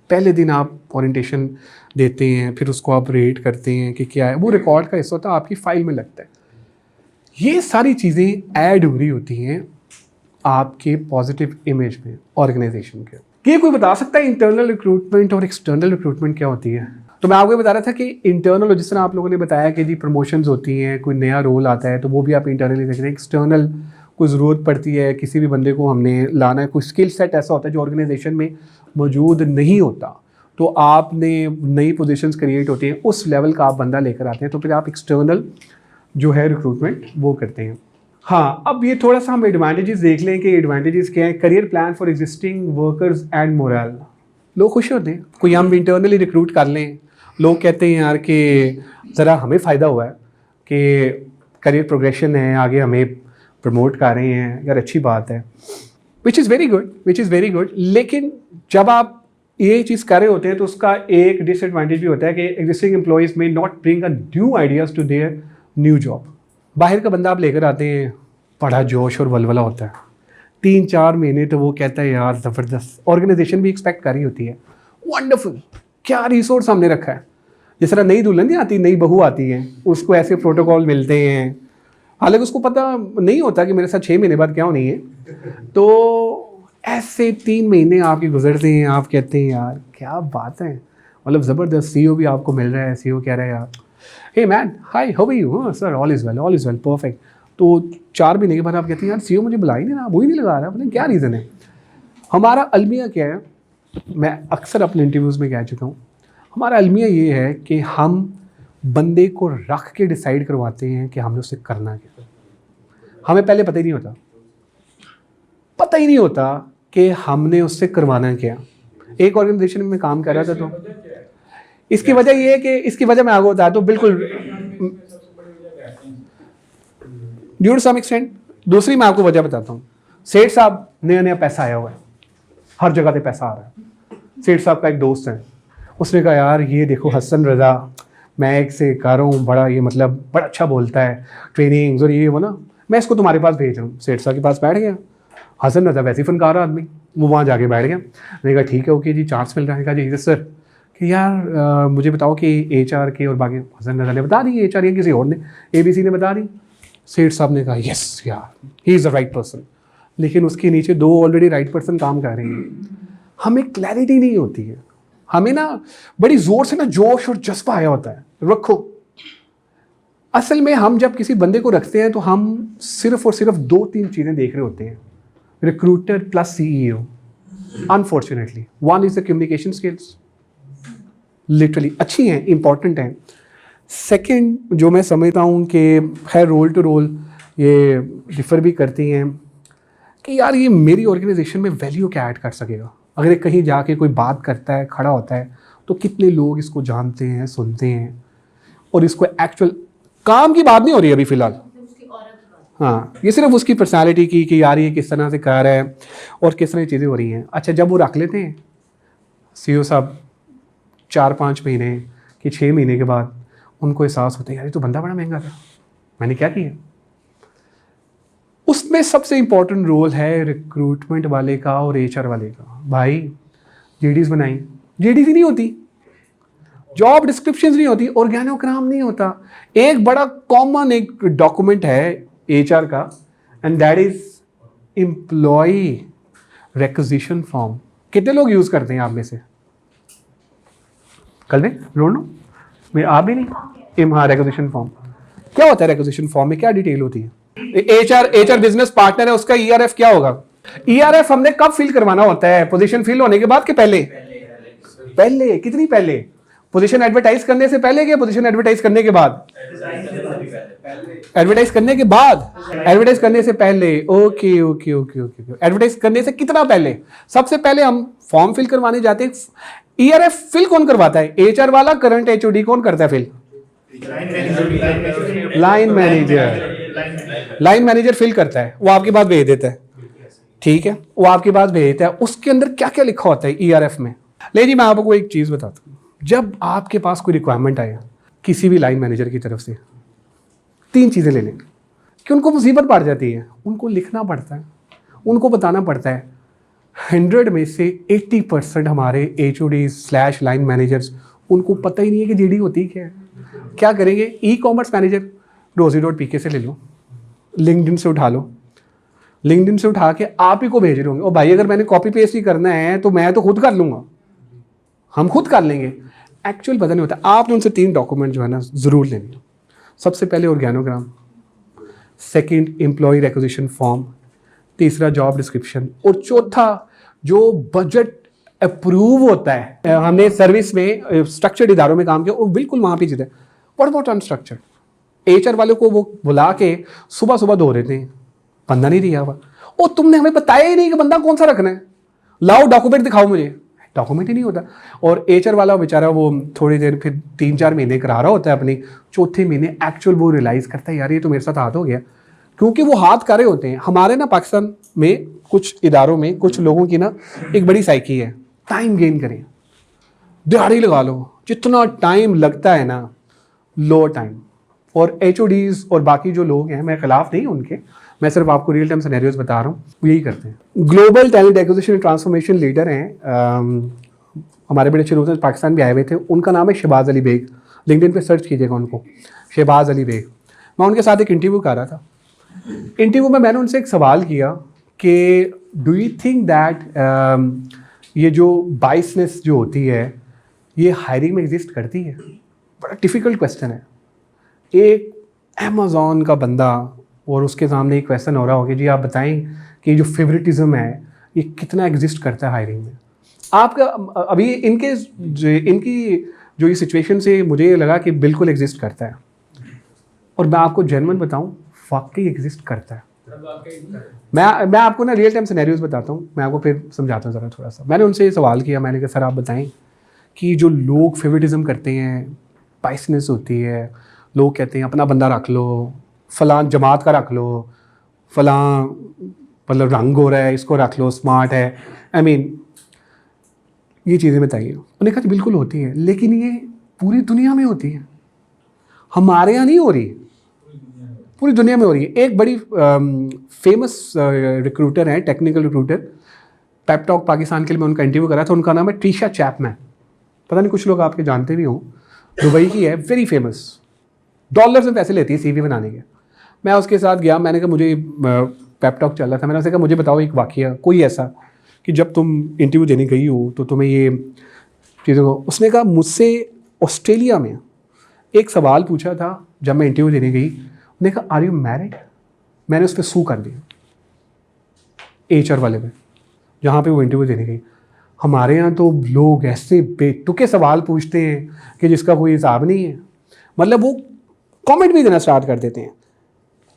Speaker 1: पहले दिन आप ओरिएंटेशन देते हैं, फिर उसको आप रेट करते हैं कि क्या है, वो रिकॉर्ड का हिस्सा होता है, आपकी फाइल में लगता है। ये सारी चीज़ें ऐड हो रही होती हैं आपके पॉजिटिव इमेज में ऑर्गेनाइजेशन के। ये कोई बता सकता है इंटरनल रिक्रूटमेंट और एक्सटर्नल रिक्रूटमेंट क्या होती है? तो मैं आपको बता रहा था कि इंटरनल, जिस तरह आप लोगों ने बताया कि जी प्रमोशंस होती हैं, कोई नया रोल आता है तो वो भी आप इंटरनली देख रहे हैं। एक्सटर्नल कोई ज़रूरत पड़ती है, किसी भी बंदे को हमने लाना है, कोई स्किल सेट ऐसा होता है जो ऑर्गेनाइजेशन में मौजूद नहीं होता, तो आपने नई पोजीशंस क्रिएट होती हैं, उस लेवल का आप बंदा लेकर आते हैं, तो फिर आप एक्सटर्नल जो है रिक्रूटमेंट वो करते हैं। हाँ, अब ये थोड़ा सा हम एडवांटेजेस देख लें कि एडवांटेजेस क्या है। Career plan for existing workers and moral, लोग खुश होते हैं, कोई हम इंटरनली रिक्रूट कर लें, लोग कहते हैं यार कि ज़रा हमें फ़ायदा हुआ है कि करियर प्रोग्रेशन है, आगे हमें प्रमोट कर रहे हैं, यार अच्छी बात है, विच इज़ वेरी गुड। लेकिन जब आप ये चीज़ कर रहे होते हैं तो उसका एक डिसएडवांटेज भी होता है कि एग्जिस्टिंग एम्प्लॉयज़ में not bring a new ideas to their new job. बाहर का बंदा आप लेकर आते हैं, बड़ा जोश और वलवला होता है, 3-4 महीने तो वो कहता है यार ज़बरदस्त, ऑर्गेनाइजेशन भी एक्सपेक्ट कर रही होती है, वंडरफुल, क्या रिसोर्स हमने रखा है। जिस तरह नई दुल्हन नहीं आती, नई बहू आती है, उसको ऐसे प्रोटोकॉल मिलते हैं, हालांकि उसको पता नहीं होता कि मेरे साथ 6 महीने बाद क्या होनी है, तो ऐसे 3 महीने आपके गुजरते हैं, आप कहते हैं यार क्या बात है, मतलब ज़बरदस्त। सीईओ भी आपको मिल रहा है, सीईओ कह रहा है यार hey man hi how are you, sir all is well perfect. तो 4 महीने के बाद आप कहते हैं यार सीईओ मुझे बुला ही नहीं रहा, वो ही नहीं लगा रहा, पता नहीं क्या रीज़न है। हमारा अलमिया क्या है, मैं अक्सर अपने इंटरव्यूज़ में कह चुका हूँ, हमारा अलमिया ये है कि हम बंदे को रख के डिसाइड करवाते हैं कि हमने उससे करना क्या। हमें पहले पता ही नहीं होता कि हमने उससे करवाना क्या। एक ऑर्गेनाइजेशन में काम कर रहा था, तो इसकी वजह ये है कि इसकी वजह मैं आगे बता तो बिल्कुल ड्यू टू सम एक्सटेंट। दूसरी मैं आपको वजह बताता हूँ, सेठ साहब नया पैसा आया हुआ है, हर जगह पे पैसा आ रहा है। सेठ साहब का एक दोस्त है, उसने कहा यार ये देखो हसन रज़ा, मैं एक से कर रहा हूँ, बड़ा ये मतलब बड़ा अच्छा बोलता है, ट्रेनिंग्स और ये वो ना, मैं इसको तुम्हारे पास भेज रहा हूँ। सेठ साहब के पास बैठ गया, हसन रज़ा वैसे ही फनकार आदमी, वो वहाँ जाके बैठ गया। मैंने कहा ठीक है ओके जी, चांस मिल रहा है। कहा जी सर कि यार मुझे बताओ कि एचआर के और बाकी, हसन रज़ा ने बता दी, एचआर या किसी और ने ABC ने बता दी। सेठ साहब ने कहा यस यार he is the right person, लेकिन उसके नीचे 2 ऑलरेडी राइट पर्सन काम कर रहे हैं। हमें क्लैरिटी नहीं होती है, हमें ना बड़ी ज़ोर से ना जोश और जज्बा आया होता है रखो। असल में हम जब किसी बंदे को रखते हैं तो हम सिर्फ और सिर्फ 2-3 चीज़ें देख रहे होते हैं, recruiter plus CEO। Unfortunately one is the communication skills, literally अच्छी हैं, इंपॉर्टेंट हैं। सेकंड जो मैं समझता हूँ कि खैर रोल टू रोल ये डिफ़र भी करती हैं कि यार ये मेरी ऑर्गेनाइजेशन में वैल्यू क्या ऐड कर सकेगा। अगर ये कहीं जाके कोई बात करता है, खड़ा होता है, तो कितने लोग इसको जानते हैं, सुनते हैं, और इसको एक्चुअल काम की बात नहीं हो रही है अभी फ़िलहाल। हाँ, ये सिर्फ उसकी पर्सनालिटी की कि यार ये किस तरह से कर रहा है और किस तरह की चीज़ें हो रही हैं। अच्छा, जब वो रख लेते हैं CEO साहब 4-5 महीने कि 6 महीने के बाद उनको एहसास होता है यार ये तो बंदा बड़ा महंगा था, मैंने क्या किया। उसमें सबसे इम्पोर्टेंट रोल है रिक्रूटमेंट वाले का और HR वाले का। भाई JDs बनाई, JDs ही नहीं होती, जॉब डिस्क्रिप्शंस नहीं होती, ऑर्गेनोग्राम नहीं होता। एक बड़ा कॉमन एक डॉक्यूमेंट है HR का, and that is employee requisition form. कितने लोग यूज करते हैं आप में से? कल में रोनो मैं आप भी नहीं। हाँ, रिक्विजिशन फॉर्म क्या होता है? रिक्विजिशन फॉर्म में क्या डिटेल होती है? HR बिजनेस पार्टनर है, उसका ERF क्या होगा? ERF हमने कब फिल करवाना होता है? पोजीशन फिल होने के बाद के पहले? पहले कितनी पहले? पोजीशन एडवर्टाइज करने से पहले क्या पोजीशन एडवर्टाइज करने के बाद? एडवर्टाइज करने के बाद, एडवर्टाइज करने से पहले। Okay okay okay okay. Advertise करने से कितना पहले? सबसे पहले हम फॉर्म फिल करवाने जाते हैं। ERF फिल कौन करवाता है? HR वाला, करंट HOD कौन करता है फिल? लाइन मैनेजर फिल करता है, वो आपके पास भेज देता है। ठीक है, वो आपके पास भेज देता है। उसके अंदर क्या क्या लिखा होता है ERF में? ले जी मैं आपको एक चीज़ बताता हूँ। जब आपके पास कोई रिक्वायरमेंट आया किसी भी लाइन मैनेजर की तरफ से, 3 चीज़ें ले लें कि उनको मुसीबत पड़ जाती है। उनको लिखना पड़ता है, उनको बताना पड़ता है। 100 में से 80% हमारे HOD/ लाइन मैनेजर्स उनको पता ही नहीं है कि JD होती क्या है। क्या करेंगे? E-कॉमर्स मैनेजर rosie.pk से ले लो, लिंक्डइन से उठा लो, लिंक्डइन से उठा के आप ही को भेज रहे होंगे। और भाई अगर मैंने कॉपी पेस्ट ही करना है तो मैं तो खुद कर लूँगा, हम खुद कर लेंगे। एक्चुअल पता नहीं होता। आपने उनसे 3 डॉक्यूमेंट जो है ना ज़रूर लेने। सबसे पहले organogram, second employee requisition form, तीसरा जॉब डिस्क्रिप्शन, और चौथा जो बजट अप्रूव होता है। हमने सर्विस में स्ट्रक्चर्ड इदारों में काम किया और बिल्कुल वहाँ पे चीज़ है। What about unstructured? HR वालों को वो बुला के सुबह सुबह धो रहे थे, बंदा नहीं दिया हुआ। और तुमने हमें बताया ही नहीं कि बंदा कौन सा रखना है, लाओ डॉक्यूमेंट दिखाओ मुझे। डॉक्यूमेंट ही नहीं होता। और HR वाला बेचारा वो थोड़ी देर फिर 3-4 महीने करा रहा होता है अपनी, चौथे महीने एक्चुअल वो रियलाइज़ करता है यार ये तो मेरे साथ हाथ हो गया। क्योंकि वो हाथ कर रहे होते हैं। हमारे ना पाकिस्तान में कुछ इदारों में कुछ लोगों की ना एक बड़ी साइकी है, टाइम गेन करें, दिहाड़ी लगा लो। जितना टाइम लगता है ना, लो टाइम। और HODs और बाकी जो लोग हैं, मैं खिलाफ नहीं उनके, मैं सिर्फ आपको रियल टाइम सिनेरियोज बता रहा हूँ, वो यही करते हैं। Global talent acquisition transformation leader हैं, हमारे बड़े अच्छे दोस्त पाकिस्तान भी आए हुए थे। उनका नाम है शहबाज अली बेग, लिंक्डइन पे सर्च कीजिएगा उनको, शहबाज अली बेग। मैं उनके साथ एक इंटरव्यू कर रहा था। इंटरव्यू में मैंने उनसे एक सवाल किया कि डू यू थिंक दैट ये जो बाइसनेस जो होती है ये हायरिंग में एग्जिस्ट करती है? बड़ा डिफ़िकल्ट क्वेश्चन है। एक अमेज़ॉन का बंदा और उसके सामने एक क्वेश्चन हो रहा हो कि जी आप बताएं कि जो फेवरेटिज्म है ये कितना एग्जिस्ट करता है हायरिंग में। आपका अभी इनकी जो ये सिचुएशन से मुझे ये लगा कि बिल्कुल एग्जिस्ट करता है। और मैं आपको जेन्युइन बताऊं, वाकई एग्जिस्ट करता है। मैं आपको ना रियल टाइम सिनेरियोज बताता हूँ, मैं आपको फिर समझाता हूँ ज़रा थोड़ा सा। मैंने उनसे ये सवाल किया, मैंने कहा सर आप बताएं कि जो लोग फेवरेटिज्म करते हैं, बाइसनेस होती है, लोग कहते हैं अपना बंदा रख लो, फलां जमात का रख लो, फलां मतलब रंग हो रहा है इसको रख लो, स्मार्ट है, आई मीन ये चीज़ें बताइए। उन्होंने कहा बिल्कुल होती है, लेकिन ये पूरी दुनिया में होती है, हमारे यहाँ नहीं हो रही, पूरी दुनिया में हो रही है। एक बड़ी फेमस रिक्रूटर है, technical recruiter, pep talk Pakistan के लिए मैं उनका इंटरव्यू करा था। उनका नाम है ट्रिशा चैपमैन, पता नहीं कुछ लोग आपके जानते भी हों, दुबई की है, वेरी फेमस, डॉलर्स में पैसे लेती है CV बनाने के। मैं उसके साथ गया, मैंने कहा मुझे पेप टॉक चल रहा था, मैंने उससे कहा मुझे बताओ एक वाकया कोई ऐसा कि जब तुम इंटरव्यू देने गई हो तो तुम्हें ये चीज़ों को। उसने कहा मुझसे ऑस्ट्रेलिया में एक सवाल पूछा था जब मैं इंटरव्यू देने गई, उसने कहा आर यू मैरिड। मैंने उस पर सू कर दिया HR वाले पे, जहाँ पे वो इंटरव्यू देने गई। हमारे यहाँ तो लोग ऐसे बेतुके सवाल पूछते हैं कि जिसका कोई हिसाब नहीं है। मतलब वो कमेंट भी देना स्टार्ट कर देते हैं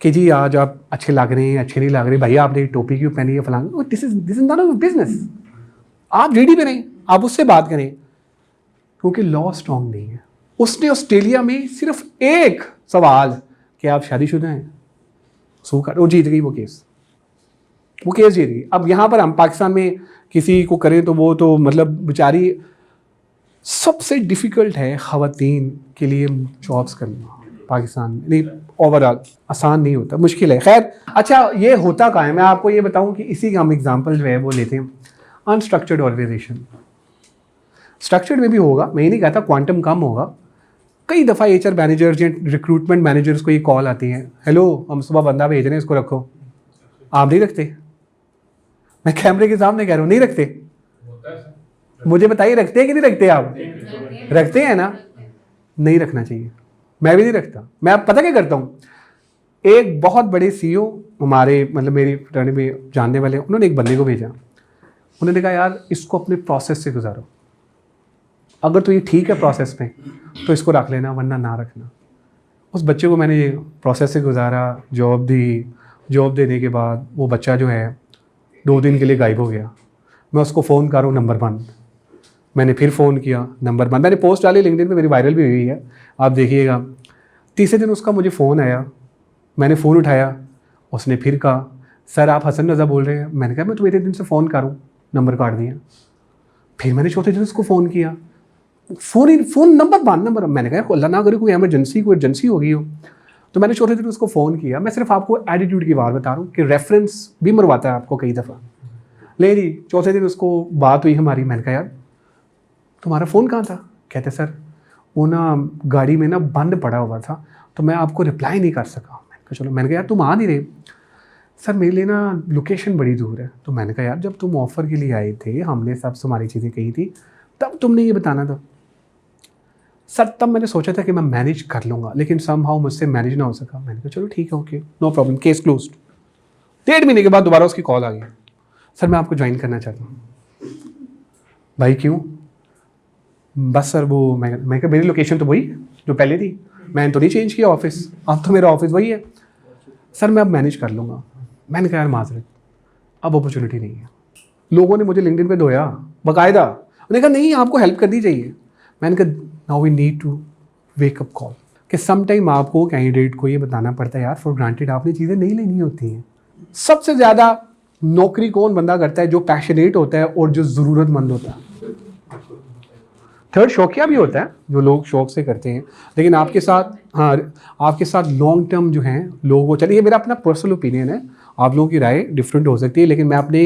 Speaker 1: कि जी आज आप अच्छे लग रहे हैं, अच्छे नहीं लग रहे, भैया आपने टोपी क्यों पहनी है, फलाना। This is not of business. आप रेडी पे नहीं, आप उससे बात करें, क्योंकि लॉ स्ट्रॉन्ग नहीं है। उसने ऑस्ट्रेलिया में सिर्फ एक सवाल कि आप शादीशुदा हैं, सो कर, वो जीत गई वो केस जीत गई। अब यहाँ पर हम पाकिस्तान में किसी को करें तो वो तो मतलब बेचारी, सबसे डिफ़िकल्ट है ख़वातीन के लिए जॉब्स करना पाकिस्तान में। नहीं, ओवरऑल आसान नहीं होता, मुश्किल है। खैर अच्छा, ये होता कहाँ है, मैं आपको ये बताऊँ कि इसी का हम एग्जांपल जो है वो लेते हैं अनस्ट्रक्चर्ड ऑर्गेनाइजेशन। स्ट्रक्चर्ड में भी होगा, मैं ये नहीं कहता क्वांटम कम होगा। कई दफ़ा HR मैनेजर्स या रिक्रूटमेंट मैनेजर्स को ये कॉल आती है, हेलो हम सुबह बंदा भेज रहे हैं, इसको रखो। आप नहीं रखते? मैं कैमरे के सामने कह रहा हूँ, नहीं रखते? मुझे बताइए रखते हैं कि नहीं रखते? आप रखते हैं ना? नहीं रखना चाहिए, मैं भी नहीं रखता। मैं अब पता क्या करता हूँ, एक बहुत बड़े CEO हमारे मतलब मेरी फ्रेंड में जानने वाले, उन्होंने एक बंदे को भेजा। उन्होंने कहा यार इसको अपने प्रोसेस से गुजारो, अगर तो ये ठीक है प्रोसेस में तो इसको रख लेना, वरना ना रखना। उस बच्चे को मैंने प्रोसेस से गुजारा, जॉब दी। जॉब देने के बाद वो बच्चा जो है 2 दिन के लिए गायब हो गया। मैं उसको फ़ोन कर रहा हूँ, नंबर बंद। मैंने फिर फ़ोन किया, नंबर बंद। मैंने पोस्ट डाली लिंक्डइन पे, मेरी वायरल भी हुई है, आप देखिएगा। तीसरे दिन उसका मुझे फ़ोन आया, मैंने फ़ोन उठाया, उसने फिर कहा सर आप हसन रज़ा बोल रहे हैं। मैंने कहा मैं तो इतने दिन से फ़ोन कर रहा हूँ, नंबर काट दिया। फिर मैंने चौथे दिन उसको फ़ोन किया, फ़ोन नंबर बंद, नंबर। मैंने कहा अल्लाह ना करे कोई एमरजेंसी हो गई हो। तो मैंने चौथे दिन उसको फ़ोन किया। मैं सिर्फ आपको एटीट्यूड की बात बता रहा हूँ कि रेफरेंस भी मरवाता है आपको कई दफ़ा। ले जी, चौथे दिन उसको बात हुई हमारी। मैंने कहा यार तुम्हारा फ़ोन कहाँ था? कहते सर वो ना गाड़ी में ना बंद पड़ा हुआ था तो मैं आपको रिप्लाई नहीं कर सका। मैंने कहा चलो। मैंने कहा यार तुम आ नहीं रहे? सर मेरे लिए ना लोकेशन बड़ी दूर है। तो मैंने कहा यार जब तुम ऑफ़र के लिए आए थे, हमने सब तुम्हारी चीज़ें कही थी, तब तुमने ये बताना था। सर तब मैंने सोचा था कि मैं मैनेज कर लूँगा, लेकिन समहाउ मुझसे मैनेज ना हो सका। मैंने कहा चलो ठीक है, okay, no problem, case closed. 1.5 महीने के बाद दोबारा उसकी कॉल आ गई, सर मैं आपको ज्वाइन करना चाहता हूँ। भाई क्यों? बस सर वो मैं कहा मेरी लोकेशन तो वही जो पहले थी, मैंने तो नहीं चेंज किया ऑफिस, अब तो मेरा ऑफिस वही है। सर मैं अब मैनेज कर लूँगा। मैंने कहा यार माजरत, अब अपॉर्चुनिटी नहीं है। लोगों ने मुझे लिंक्डइन पे धोया बाकायदा। उन्होंने कहा नहीं आपको हेल्प करनी चाहिए। मैंने कहा now we need to wake up call कि सम टाइम आपको कैंडिडेट को ये बताना पड़ता है यार फॉर ग्रांटेड आपने चीज़ें नहीं लेनी होती हैं। सबसे ज़्यादा नौकरी कौन बंदा करता है? जो पैशनेट होता है और जो ज़रूरतमंद होता है। थर्ड शौकिया भी होता है, जो लोग शौक से करते हैं, लेकिन आपके साथ, हाँ आपके साथ लॉन्ग टर्म जो हैं लोग वो चलिए, ये मेरा अपना पर्सनल ओपिनियन है, आप लोगों की राय डिफरेंट हो सकती है, लेकिन मैं अपने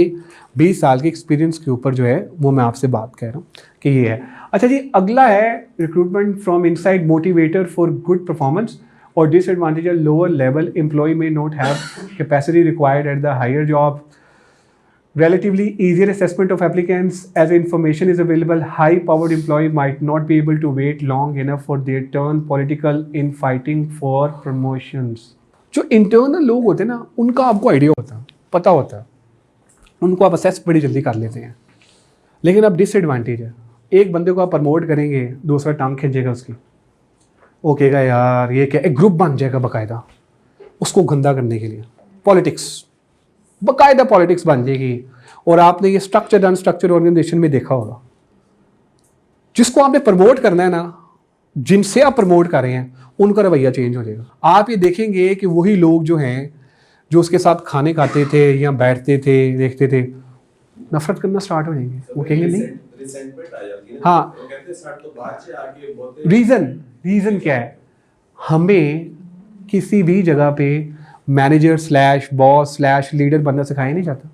Speaker 1: 20 साल के एक्सपीरियंस के ऊपर जो है वो मैं आपसे बात कह रहा हूँ कि ये है। अच्छा जी, अगला है recruitment from inside motivator for good performance और डिसएडवांटेज लोअर लेवल एम्प्लॉय में not have capacity required at the higher job, relatively easier assessment of applicants as information is available, high powered employee might not be able to wait long enough for their turn, political in fighting for promotions। जो internal लोग होते हैं ना, उनका आपको idea होता है, पता होता है, उनको आप असेस बड़ी जल्दी कर लेते हैं। लेकिन अब डिसएडवांटेज है, एक बंदे को आप प्रमोट करेंगे, दूसरा टांग खींचेगा उसकी, वो कहेगा यार ये क्या, एक ग्रुप बन जाएगा बाकायदा उसको गंदा करने के लिए, पॉलिटिक्स, बाकायदा पॉलिटिक्स बन जाएगी। और आपने ये स्ट्रक्चर्ड अनस्ट्रक्चर्ड ऑर्गेनाइजेशन में देखा होगा, जिसको आपने प्रमोट करना है ना, जिनसे आप प्रमोट कर रहे हैं उनका रवैया चेंज हो जाएगा। आप ये देखेंगे कि वही लोग जो हैं, जो उसके साथ खाने खाते थे या बैठते थे, देखते थे, नफरत करना स्टार्ट हो जाएंगे। वो कहेंगे नहीं,
Speaker 2: रिसेंटमेंट आ जाती है।
Speaker 1: हाँ,
Speaker 2: वो कहते हैं सर तो बाद से आके बहुत
Speaker 1: रीज़न क्या है? हमें किसी भी जगह पे manager slash boss slash leader बनना सिखाया नहीं जाता,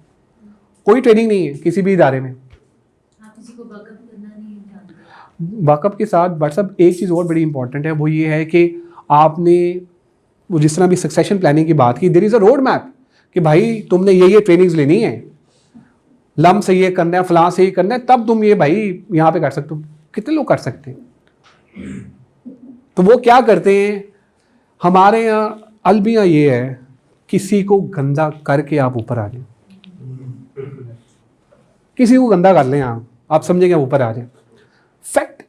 Speaker 1: कोई ट्रेनिंग नहीं है किसी भी इदारे में।
Speaker 3: आप किसी को बैकअप करना नहीं जानते।
Speaker 1: बैकअप के साथ व्हाट्सअप एक चीज़ और बड़ी इंपॉर्टेंट है, वो ये है कि आपने वो जिस तरह भी सक्सेशन प्लानिंग की बात की, there is a road map कि भाई तुमने ये ट्रेनिंग्स लेनी है, लम से ये करना है, फलां से ये करना है, तब तुम ये भाई यहाँ पे कर सकते हो। कितने लोग कर सकते हैं? तो वो क्या करते हैं, हमारे यहाँ अलमिया ये है, किसी को गंदा करके आप ऊपर आ जाए, किसी को गंदा कर लें आप समझेंगे ऊपर आ जाए। फैक्ट,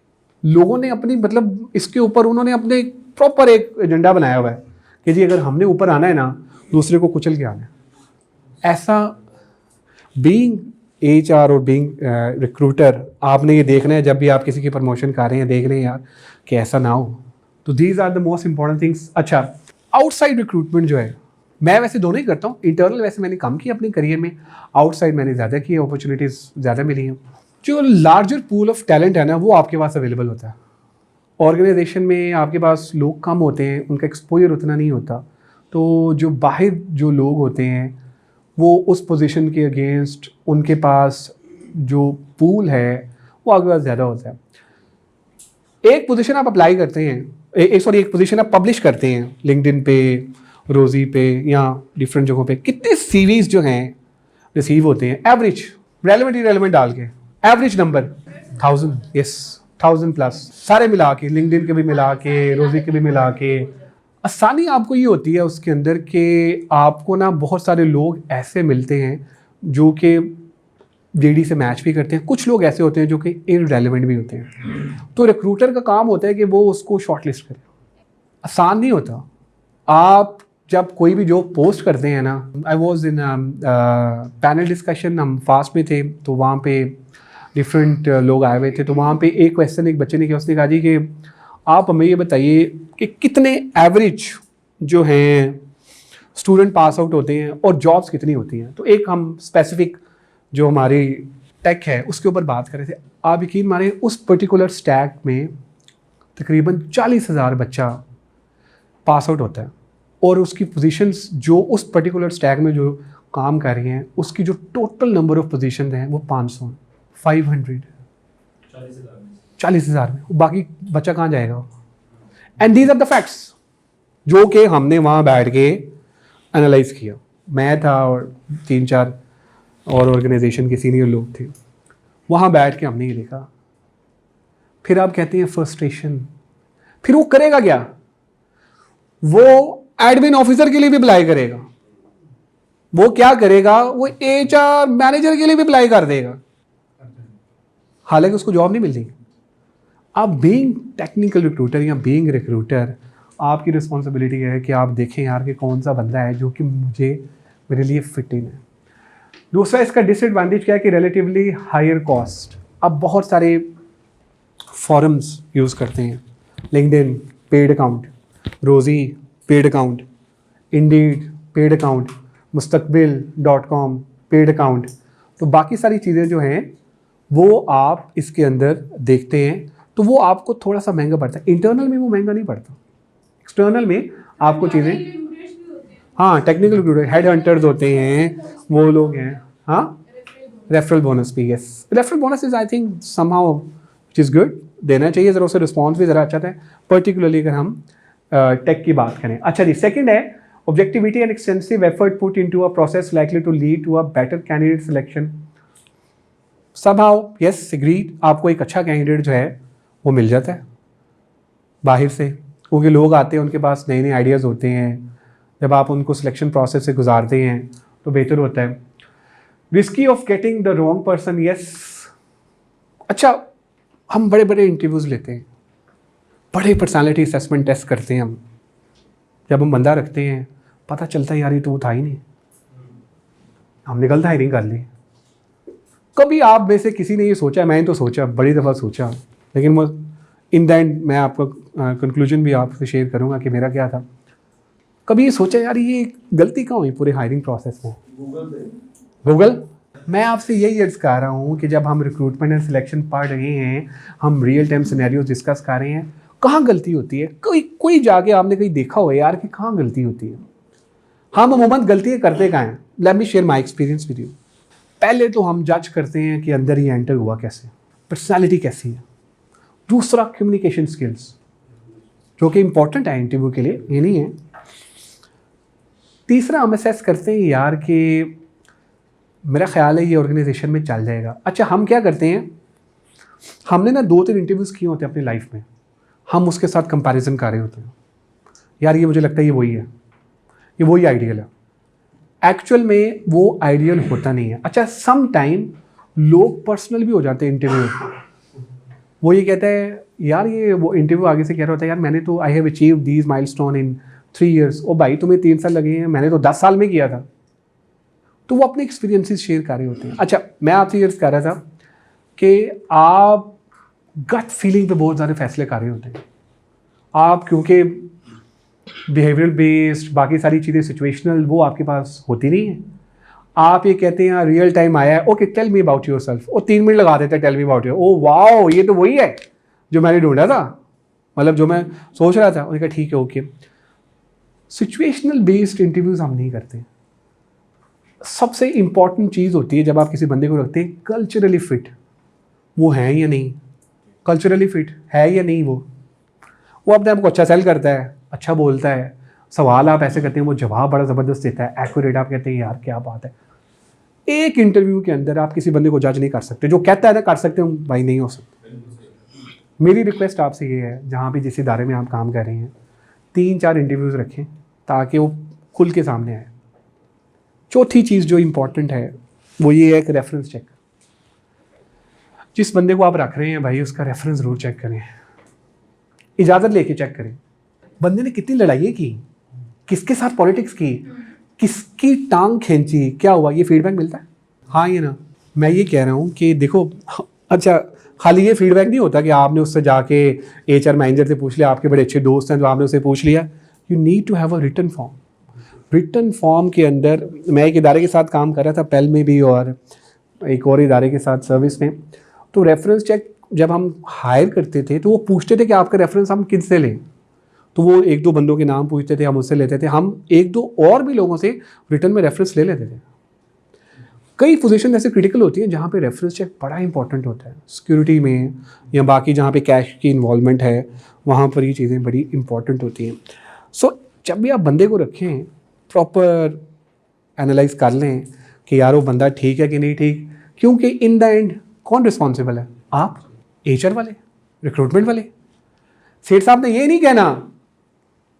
Speaker 1: लोगों ने अपनी मतलब इसके ऊपर उन्होंने अपने प्रॉपर एक एजेंडा बनाया हुआ है कि जी अगर हमने ऊपर आना है ना, दूसरे को कुचल के आना है। ऐसा बीइंग HR और बीइंग रिक्रूटर आपने ये देखना है, जब भी आप किसी की प्रमोशन कर रहे हैं देख रहे हैं यार कि ऐसा ना हो। तो these are the most important things. अच्छा, आउटसाइड रिक्रूटमेंट जो है, मैं वैसे दोनों ही करता हूँ। इंटरनल वैसे मैंने कम किया अपने करियर में, आउटसाइड मैंने ज़्यादा की, अपॉर्चुनिटीज़ ज़्यादा मिली हैं। जो लार्जर पूल ऑफ टैलेंट है ना, वो आपके पास अवेलेबल होता है। ऑर्गेनाइजेशन में आपके पास लोग कम होते हैं, उनका एक्सपोजर उतना नहीं होता, तो जो बाहर जो लोग होते हैं वो उस पोजीशन के अगेंस्ट उनके पास जो पूल है वो आपके पास ज़्यादा होता है। एक पोजीशन आप अप्लाई करते हैं, एक पोजीशन आप पब्लिश करते हैं लिंक्डइन पे, रोजी पे या डिफरेंट जगहों पे, कितने CVs जो हैं रिसीव होते हैं? एवरेज, रेलेवेंट इरेलेवेंट डाल के एवरेज नंबर 1000, यस 1000 प्लस, सारे मिला के, लिंक्डइन के भी मिला के, रोजी के भी मिला के। आसानी आपको ये होती है उसके अंदर कि आपको ना बहुत सारे लोग ऐसे मिलते हैं जो कि JD से मैच भी करते हैं, कुछ लोग ऐसे होते हैं जो कि इररेलेवेंट भी होते हैं। तो रिक्रूटर का काम होता है कि वो उसको शॉर्टलिस्ट करे। आसान नहीं होता। आप जब कोई भी जॉब पोस्ट करते हैं ना, I was in panel discussion, हम फास्ट में थे, तो वहाँ पे डिफरेंट लोग आए हुए थे। तो वहाँ पे एक क्वेश्चन एक बच्चे ने किया, उसने कहा जी कि आप हमें ये बताइए कि कितने एवरेज जो हैं स्टूडेंट पास आउट होते हैं और जॉब्स कितनी होती हैं। तो एक हम स्पेसिफिक जो हमारी टेक है उसके ऊपर बात कर रहे थे। आप यकीन माने उस पर्टिकुलर स्टैक में तकरीबन 40,000 बच्चा पास आउट होता है और उसकी पोजीशंस जो उस पर्टिकुलर स्टैक में जो काम कर रही हैं उसकी जो टोटल नंबर ऑफ पोजीशन हैं वो 500, 500, 40,000 में, बाकी बच्चा कहाँ जाएगा? And these are the facts जो कि हमने वहाँ बैठ के एनालाइज किया। मैं था और 3-4 और ऑर्गेनाइजेशन के सीनियर लोग थे, वहाँ बैठ के हमने ये देखा। फिर आप कहते हैं फ्रस्ट्रेशन, फिर वो करेगा क्या? वो एडमिन ऑफिसर के लिए भी अप्लाई करेगा, वो क्या करेगा, वो HR मैनेजर के लिए भी अप्लाई कर देगा, हालांकि उसको जॉब नहीं मिल रही। आप बीइंग टेक्निकल रिक्रूटर या बीइंग रिक्रूटर, आपकी रिस्पॉन्सिबिलिटी है कि आप देखें यार कि कौन सा बंदा है जो कि मेरे लिए फिट इन है। दूसरा इसका डिसएडवांटेज क्या है कि रिलेटिवली हायर कॉस्ट। आप बहुत सारे फॉरम्स यूज़ करते हैं, LinkedIn paid account, Rozee paid account, Indeed paid account, मुस्तकबिल.com पेड अकाउंट। तो बाकी सारी चीज़ें जो हैं वो आप इसके अंदर देखते हैं तो वो आपको थोड़ा सा महंगा पड़ता है। इंटरनल में वो महंगा नहीं पड़ता, एक्सटर्नल में आपको चीज़ें, हाँ टेक्निकल रिक्रूटर, हेड हंटर्स होते हैं वो लोग हैं। हाँ, रेफरल बोनस भी, yes referral bonus is I think somehow which is good, देना चाहिए ज़रा, उससे रिस्पॉन्स भी ज़रा अच्छा था, पर्टिकुलरली अगर हम टेक की बात करें। अच्छा जी, सेकंड है objectivity and extensive effort put into a process likely to lead to a better candidate selection. Somehow yes agreed, आपको एक अच्छा कैंडिडेट जो है वो मिल जाता है बाहर से, क्योंकि लोग आते हैं उनके पास नए नए आइडियाज़ होते हैं, जब आप उनको सिलेक्शन प्रोसेस से गुजारते हैं तो बेहतर होता है। Risky of getting the wrong person, yes. अच्छा, हम बड़े बड़े इंटरव्यूज़ लेते हैं, बड़े पर्सनालिटी असेसमेंट टेस्ट करते हैं हम, जब हम बंदा रखते हैं पता चलता है यार ये तो वो था ही नहीं, हमने गलत हायरिंग कर ली। कभी आप में से किसी ने ये सोचा, मैंने तो सोचा, बड़ी दफ़ा सोचा, लेकिन वो इन द एंड मैं आपको कंक्लूजन भी आपसे शेयर करूँगा कि मेरा क्या था। कभी ये सोचा यार ये गलती कहाँ हुई पूरे हायरिंग प्रोसेस में? गूगल। मैं आपसे यही अर्ज कर रहा हूँ कि जब हम रिक्रूटमेंट एंड सिलेक्शन पढ़ रहे हैं, हम रियल टाइम सिनेरियोज डिस्कस कर रहे हैं, कहाँ गलती होती है? कोई जाके आपने कहीं देखा हो यार कि कहाँ गलती होती है? हम अमूमन गलतियाँ करते कहाँ हैं? Let me share my experience with you. पहले तो हम जज करते हैं कि अंदर ही एंटर हुआ कैसे, पर्सनैलिटी कैसी है। दूसरा कम्युनिकेशन स्किल्स, जो कि इंपॉर्टेंट है इंटरव्यू के लिए, ये नहीं है। तीसरा हम असेस करते हैं यार कि मेरा ख्याल है ये ऑर्गेनाइजेशन में चल जाएगा। अच्छा, हम क्या करते हैं, हमने ना 2-3 इंटरव्यूज़ किए होते हैं अपनी लाइफ में, हम उसके साथ कंपैरिजन कर रहे होते हैं, यार ये मुझे लगता है ये वही है, ये वही आइडियल है। एक्चुअल में वो आइडियल होता नहीं है। अच्छा, सम टाइम लोग पर्सनल भी हो जाते हैं इंटरव्यू। वो ये कहता है यार, ये वो इंटरव्यू आगे से कह रहा होता है यार मैंने तो I have achieved these milestone in 3 years। ओ भाई, तुम्हें 3 साल लगे हैं, मैंने तो 10 साल में किया था। तो वो अपने एक्सपीरियंसेस शेयर कर रहे होते हैं। अच्छा, मैं आपसे ये कह रहा था कि आप गट फीलिंग पे बहुत सारे फैसले कर रहे होते हैं आप, क्योंकि बिहेवियरल बेस्ड बाकी सारी चीज़ें सिचुएशनल वो आपके पास होती नहीं है। आप ये कहते हैं रियल टाइम आया है, okay tell me about yourself, वो 3 मिनट लगा देते हैं tell me about your, oh wow ये तो वही है जो मैंने ढूंढा था, मतलब जो मैं सोच रहा था। उन्होंने कहा ठीक है ओके। सिचुएशनल बेस्ड इंटरव्यूज़ हम नहीं करते। सबसे इंपॉर्टेंट चीज़ होती है जब आप किसी बंदे को रखते हैं, कल्चरली फिट वो है या नहीं, कल्चरली फिट है या नहीं, वो अपने आप को अच्छा सेल करता है, अच्छा बोलता है, सवाल आप ऐसे करते हैं वो जवाब बड़ा ज़बरदस्त देता है, एक्यूरेट, आप कहते हैं यार क्या बात है। एक इंटरव्यू के अंदर आप किसी बंदे को जज नहीं कर सकते, जो कहता है ना कर सकते हो, भाई नहीं हो सकते। मेरी रिक्वेस्ट आपसे ये है, जहाँ भी जिस इदारे में आप काम कर रहे हैं 3-4 इंटरव्यूज़ रखें ताकि वो खुल के सामने आए। चौथी चीज़ जो इम्पोर्टेंट है वो ये है कि रेफरेंस चेक। जिस बंदे को आप रख रहे हैं भाई उसका रेफरेंस ज़रूर चेक करें, इजाज़त लेके चेक करें। बंदे ने कितनी लड़ाइयाँ की, किसके साथ पॉलिटिक्स की, किसकी टांग खींची, क्या हुआ, ये फीडबैक मिलता है। हाँ ये ना, मैं ये कह रहा हूँ कि देखो, अच्छा खाली ये फीडबैक नहीं होता कि आपने उससे जाके HR मैनेजर से पूछ लिया, आपके बड़े अच्छे दोस्त हैं तो आपने उससे पूछ लिया। You need to have a written form. Written form के अंदर, मैं एक इदारे के साथ काम कर रहा था पेल में भी और एक और इदारे के साथ सर्विस में, तो रेफरेंस चेक जब हम हायर करते थे तो वो पूछते थे कि आपका रेफरेंस हम किससे लें, तो वो 1-2 बंदों के नाम पूछते थे, हम उससे लेते थे, हम 1-2 और भी लोगों से रिटर्न में रेफरेंस ले लेते थे। कई पोजीशन ऐसे क्रिटिकल होती हैं जहाँ पे रेफरेंस चेक बड़ा इंपॉर्टेंट होता है, सिक्योरिटी में या बाकी जहाँ पे कैश की इन्वॉल्वमेंट है वहाँ पर ये चीज़ें बड़ी इंपॉर्टेंट होती हैं। सो जब भी आप बंदे को रखें प्रॉपर एनालाइज कर लें कि यार वो बंदा ठीक है कि नहीं ठीक, क्योंकि इन द एंड कौन रिस्पॉन्सिबल है, आप, HR वाले, रिक्रूटमेंट वाले। सेठ साहब ने ये नहीं कहना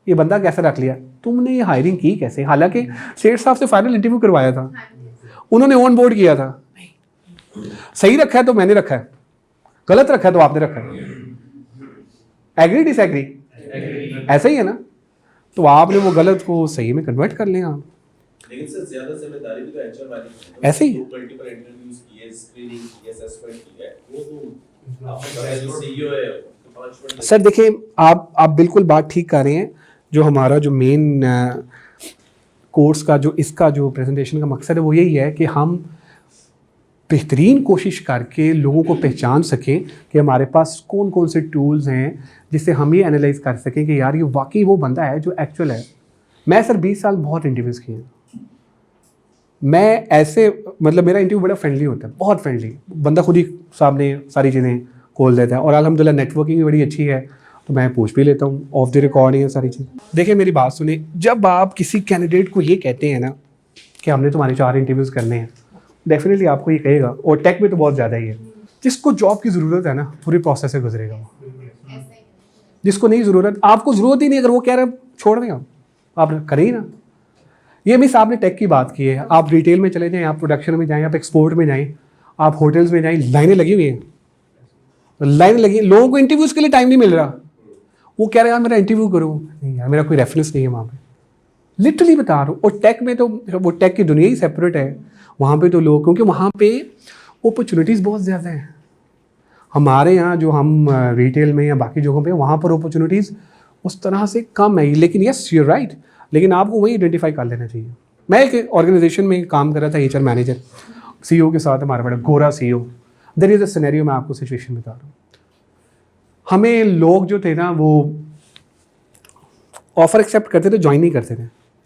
Speaker 1: ये बंदा कैसे रख लिया, तुमने ये हायरिंग की कैसे, हालांकि सेठ साहब से फाइनल इंटरव्यू करवाया था, उन्होंने ऑन बोर्ड किया था, सही रखा है तो मैंने रखा है, गलत रखा है तो आपने रखा है, एग्री डिसएग्री, ऐसा ही है ना। तो आपने वो गलत को सही में कन्वर्ट कर लें आप।
Speaker 2: लेकिन सर ज्यादा जिम्मेदारी भी तो HR वाली है।
Speaker 1: ऐसे ही
Speaker 2: मल्टीपल इंटरव्यूज किए, स्क्रीनिंग की, असेसमेंट किया, वो तो आपका जो CEO है तो 5 मिनट।
Speaker 1: सर देखिए, आप बिल्कुल बात ठीक कर रहे हैं। जो हमारा जो मेन कोर्स का जो इसका जो प्रेजेंटेशन का मकसद है वो यही है कि हम बेहतरीन कोशिश करके लोगों को पहचान सकें कि हमारे पास कौन कौन से टूल्स हैं जिससे हम ये एनालाइज कर सकें कि यार ये वाकई वो बंदा है जो एक्चुअल है। मैं सर 20 साल बहुत इंटरव्यूज़ किए हैं, मैं ऐसे मतलब मेरा इंटरव्यू बड़ा फ्रेंडली होता है, बहुत फ्रेंडली, बंदा खुद ही सामने सारी चीज़ें खोल देता है और अल्हम्दुलिल्लाह नेटवर्किंग भी बड़ी अच्छी है तो मैं पूछ भी लेता हूँ, ऑफ द रिकॉर्ड ही है सारी चीज़। देखिए मेरी बात सुनिए, जब आप किसी कैंडिडेट को ये कहते हैं ना कि हमने तुम्हारे 4 इंटरव्यूज़ करने हैं, डेफिनेटली आपको ये कहेगा, और टेक में तो बहुत ज़्यादा ही है, जिसको जॉब की ज़रूरत है ना पूरी प्रोसेस से गुजरेगा वो, जिसको नहीं ज़रूरत, आपको ज़रूरत ही नहीं, अगर वो कह रहे हैं छोड़ दें आप करें ही ना। ये मिस आपने टेक की बात की है, आप रिटेल में चले जाएँ, आप प्रोडक्शन में जाएँ, आप एक्सपोर्ट में जाएँ, आप होटल्स में जाएँ, लाइनें लगी हुई हैं, लाइन लगी, लोगों को इंटरव्यूज़ के लिए टाइम नहीं मिल रहा, वो कह रहे हैं यार मेरा इंटरव्यू करो, नहीं यार मेरा कोई रेफरेंस नहीं है वहाँ पे, लिटरली बता रहा हूँ। और टेक में तो वो टेक की दुनिया ही सेपरेट है, वहाँ पे तो लोग, क्योंकि वहाँ पे अपॉर्चुनिटीज़ बहुत ज़्यादा हैं। हमारे यहाँ जो हम रिटेल में या बाकी जगहों पे, वहाँ पर अपॉर्चुनिटीज़ उस तरह से कम है, लेकिन यस यू राइट, लेकिन आपको वही आइडेंटिफाई कर लेना चाहिए। मैं एक ऑर्गेनाइजेशन में काम कर रहा था, HR मैनेजर, CEO के साथ, हमारा बड़ा गोरा CEO। There is a scenario, मैं आपको सिचुएशन बता रहा हूँ। हमें लोग जो थे ना वो ऑफ़र एक्सेप्ट करते थे, ज्वाइन नहीं करते थे।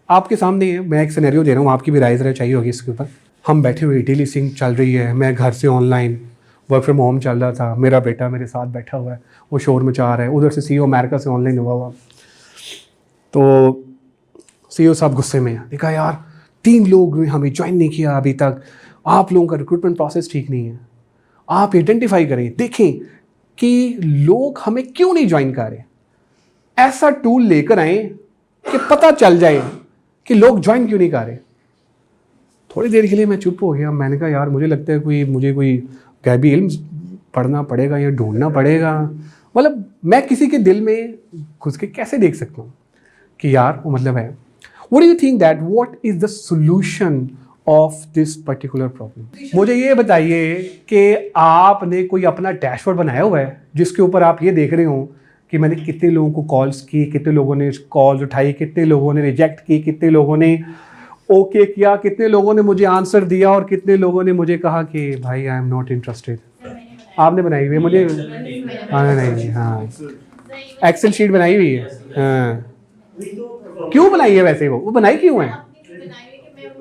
Speaker 1: आपके सामने है, मैं एक सिनेरियो दे रहा हूँ, आपकी भी राय ज़रा चाहिए होगी इसके ऊपर। हम बैठे हुए, डेली सिंक चल रही है, मैं घर से ऑनलाइन वर्क फ्रॉम होम चल रहा था, मेरा बेटा मेरे साथ बैठा हुआ है, वो शोर मचा रहा है, उधर से CEO अमेरिका से ऑनलाइन हुआ। तो CEO साहब गुस्से में हैं, देखा यार 3 लोग हमें ज्वाइन नहीं किया अभी तक, आप लोगों का रिक्रूटमेंट प्रोसेस ठीक नहीं है, आप आइडेंटिफाई करें, देखें कि लोग हमें क्यों नहीं ज्वाइन कर रहे, ऐसा टूल लेकर आए कि पता चल जाए कि लोग ज्वाइन क्यों नहीं कर रहे। थोड़ी देर के लिए मैं चुप हो गया, मैंने कहा यार मुझे लगता है मुझे कोई गैबी इल्म पढ़ना पड़ेगा या ढूंढना पड़ेगा, मतलब मैं किसी के दिल में घुस के कैसे देख सकता हूँ कि यार वो मतलब है। What do you think that what is the solution of this particular problem? मुझे ये बताइए कि आपने कोई अपना डैशबोर्ड बनाया हुआ है जिसके ऊपर आप ये देख रहे हो कि मैंने कितने लोगों को कॉल्स की, कितने लोगों ने कॉल्स उठाई, कितने लोगों ने रिजेक्ट की, कितने लोगों ने ओके किया, कितने लोगों ने मुझे आंसर दिया और कितने लोगों ने मुझे कहा कि भाई आई एम नॉट इंटरेस्टेड। आपने बनाई हुई है? मुझे नहीं, हाँ एक्सेल शीट बनाई हुई है। हाँ क्यों बनाई है वैसे? वो बनाई क्यों है?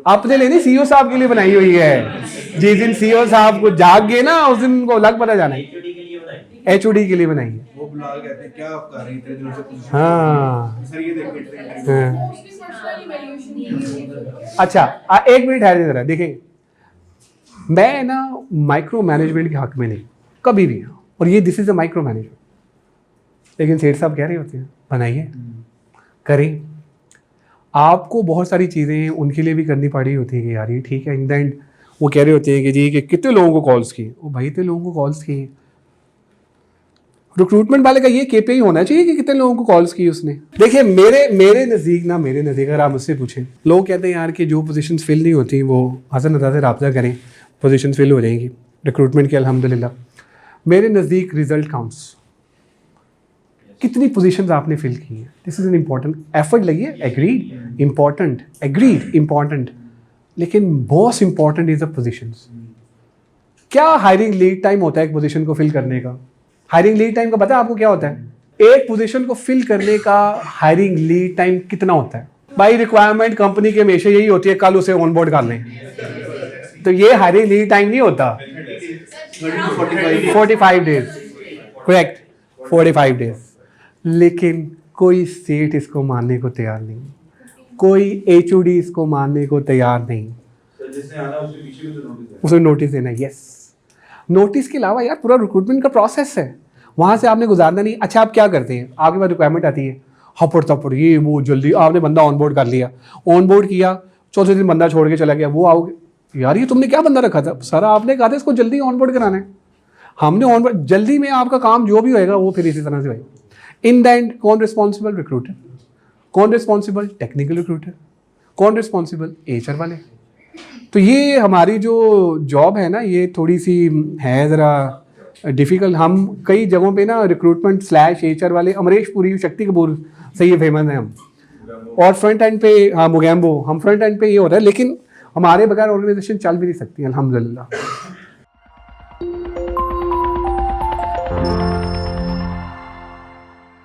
Speaker 1: अपने लिए नहीं, CEO साहब के लिए बनाई हुई है। जिस दिन CEO साहब को जाग गए ना उस दिन को अलग पता जाना है। HOD के लिए बनाई है।
Speaker 4: वो बुला कहते हैं क्या आप कर रहे हैं इतने दिनों से पोजीशन।
Speaker 1: हाँ
Speaker 4: सर ये देखिए
Speaker 1: हाँ। अच्छा 1 मिनट है जरा, देखिए मैं ना माइक्रो मैनेजमेंट के हक में नहीं कभी भी, और ये this is a micro management, लेकिन सेठ साहब कह रहे होते हैं बनाइए करें। आपको बहुत सारी चीज़ें उनके लिए भी करनी पड़ी होती है कि यार ये ठीक है। इन द एंड वो कह रहे होते हैं कि जी कि कितने लोगों को कॉल्स की, वो भाई इतने लोगों को कॉल्स की। रिक्रूटमेंट वाले का ये KPI होना चाहिए कि कितने लोगों को कॉल्स की उसने। देखिए मेरे नज़दीक अगर आप मुझसे पूछें, लोग कहते हैं यार कि जो पोजीशंस फिल नहीं होती वो हसन अदा से रब्ता करें, पोजीशंस फिल हो जाएंगी रिक्रूटमेंट के अल्हम्दुलिल्लाह। मेरे नज़दीक रिजल्ट काउंट्स, कितनी पोजीशंस आपने फिल की हैं, this is an important effort लगी है, एग्रीड इम्पॉर्टेंट, लेकिन most important is the positions. क्या हायरिंग लीड टाइम होता है एक पोजीशन को फिल करने का? हायरिंग लीड टाइम का पता है आपको क्या होता है? एक पोजीशन को फिल करने का हायरिंग लीड टाइम कितना होता है? भाई रिक्वायरमेंट कंपनी की हमेशा यही होती है कल उसे ऑनबोर्ड कर लें, तो ये हायरिंग लीड टाइम नहीं होता। 45 डेज, करेक्ट, 45 डेज। लेकिन कोई सेठ इसको मानने को तैयार नहीं, कोई HOD इसको मानने को तैयार नहीं। उसे नोटिस देना, यस। नोटिस के अलावा यार पूरा रिक्रूटमेंट का प्रोसेस है, वहाँ से आपने गुजारना नहीं। अच्छा आप क्या करते हैं, आपके पास रिक्वायरमेंट आती है, हपड़ तपड़ ये वो जल्दी आपने बंदा ऑनबोर्ड कर लिया, ऑनबोर्ड किया, चौथे दिन बंदा छोड़ के चला गया। वो आओगे यार ये तुमने क्या बंदा रखा था? सर आपने कहा था इसको जल्दी ऑनबोर्ड कराना है, हमने ऑनबोर्ड जल्दी में, आपका काम जो भी होएगा वो फिर इसी तरह से होएगा। इन द एंड कौन रिस्पॉन्सिबल? रिक्रूटर। कौन रिस्पॉन्सिबल? Technical recruiter. कौन रिस्पॉन्सिबल? HR वाले। तो ये हमारी जो जॉब है ना ये थोड़ी सी है ज़रा डिफ़िकल्ट। हम कई जगहों पे ना रिक्रूटमेंट / HR वाले, अमरीश पुरी, शक्ति कपूर से ये फेमस हैं हम, और फ्रंट एंड पे हाँ मोगैम्बो, हम फ्रंट एंड पे ये हो रहा है, लेकिन हमारे बगैर ऑर्गेनाइजेशन चल भी नहीं सकती अल्हम्दुलिल्लाह।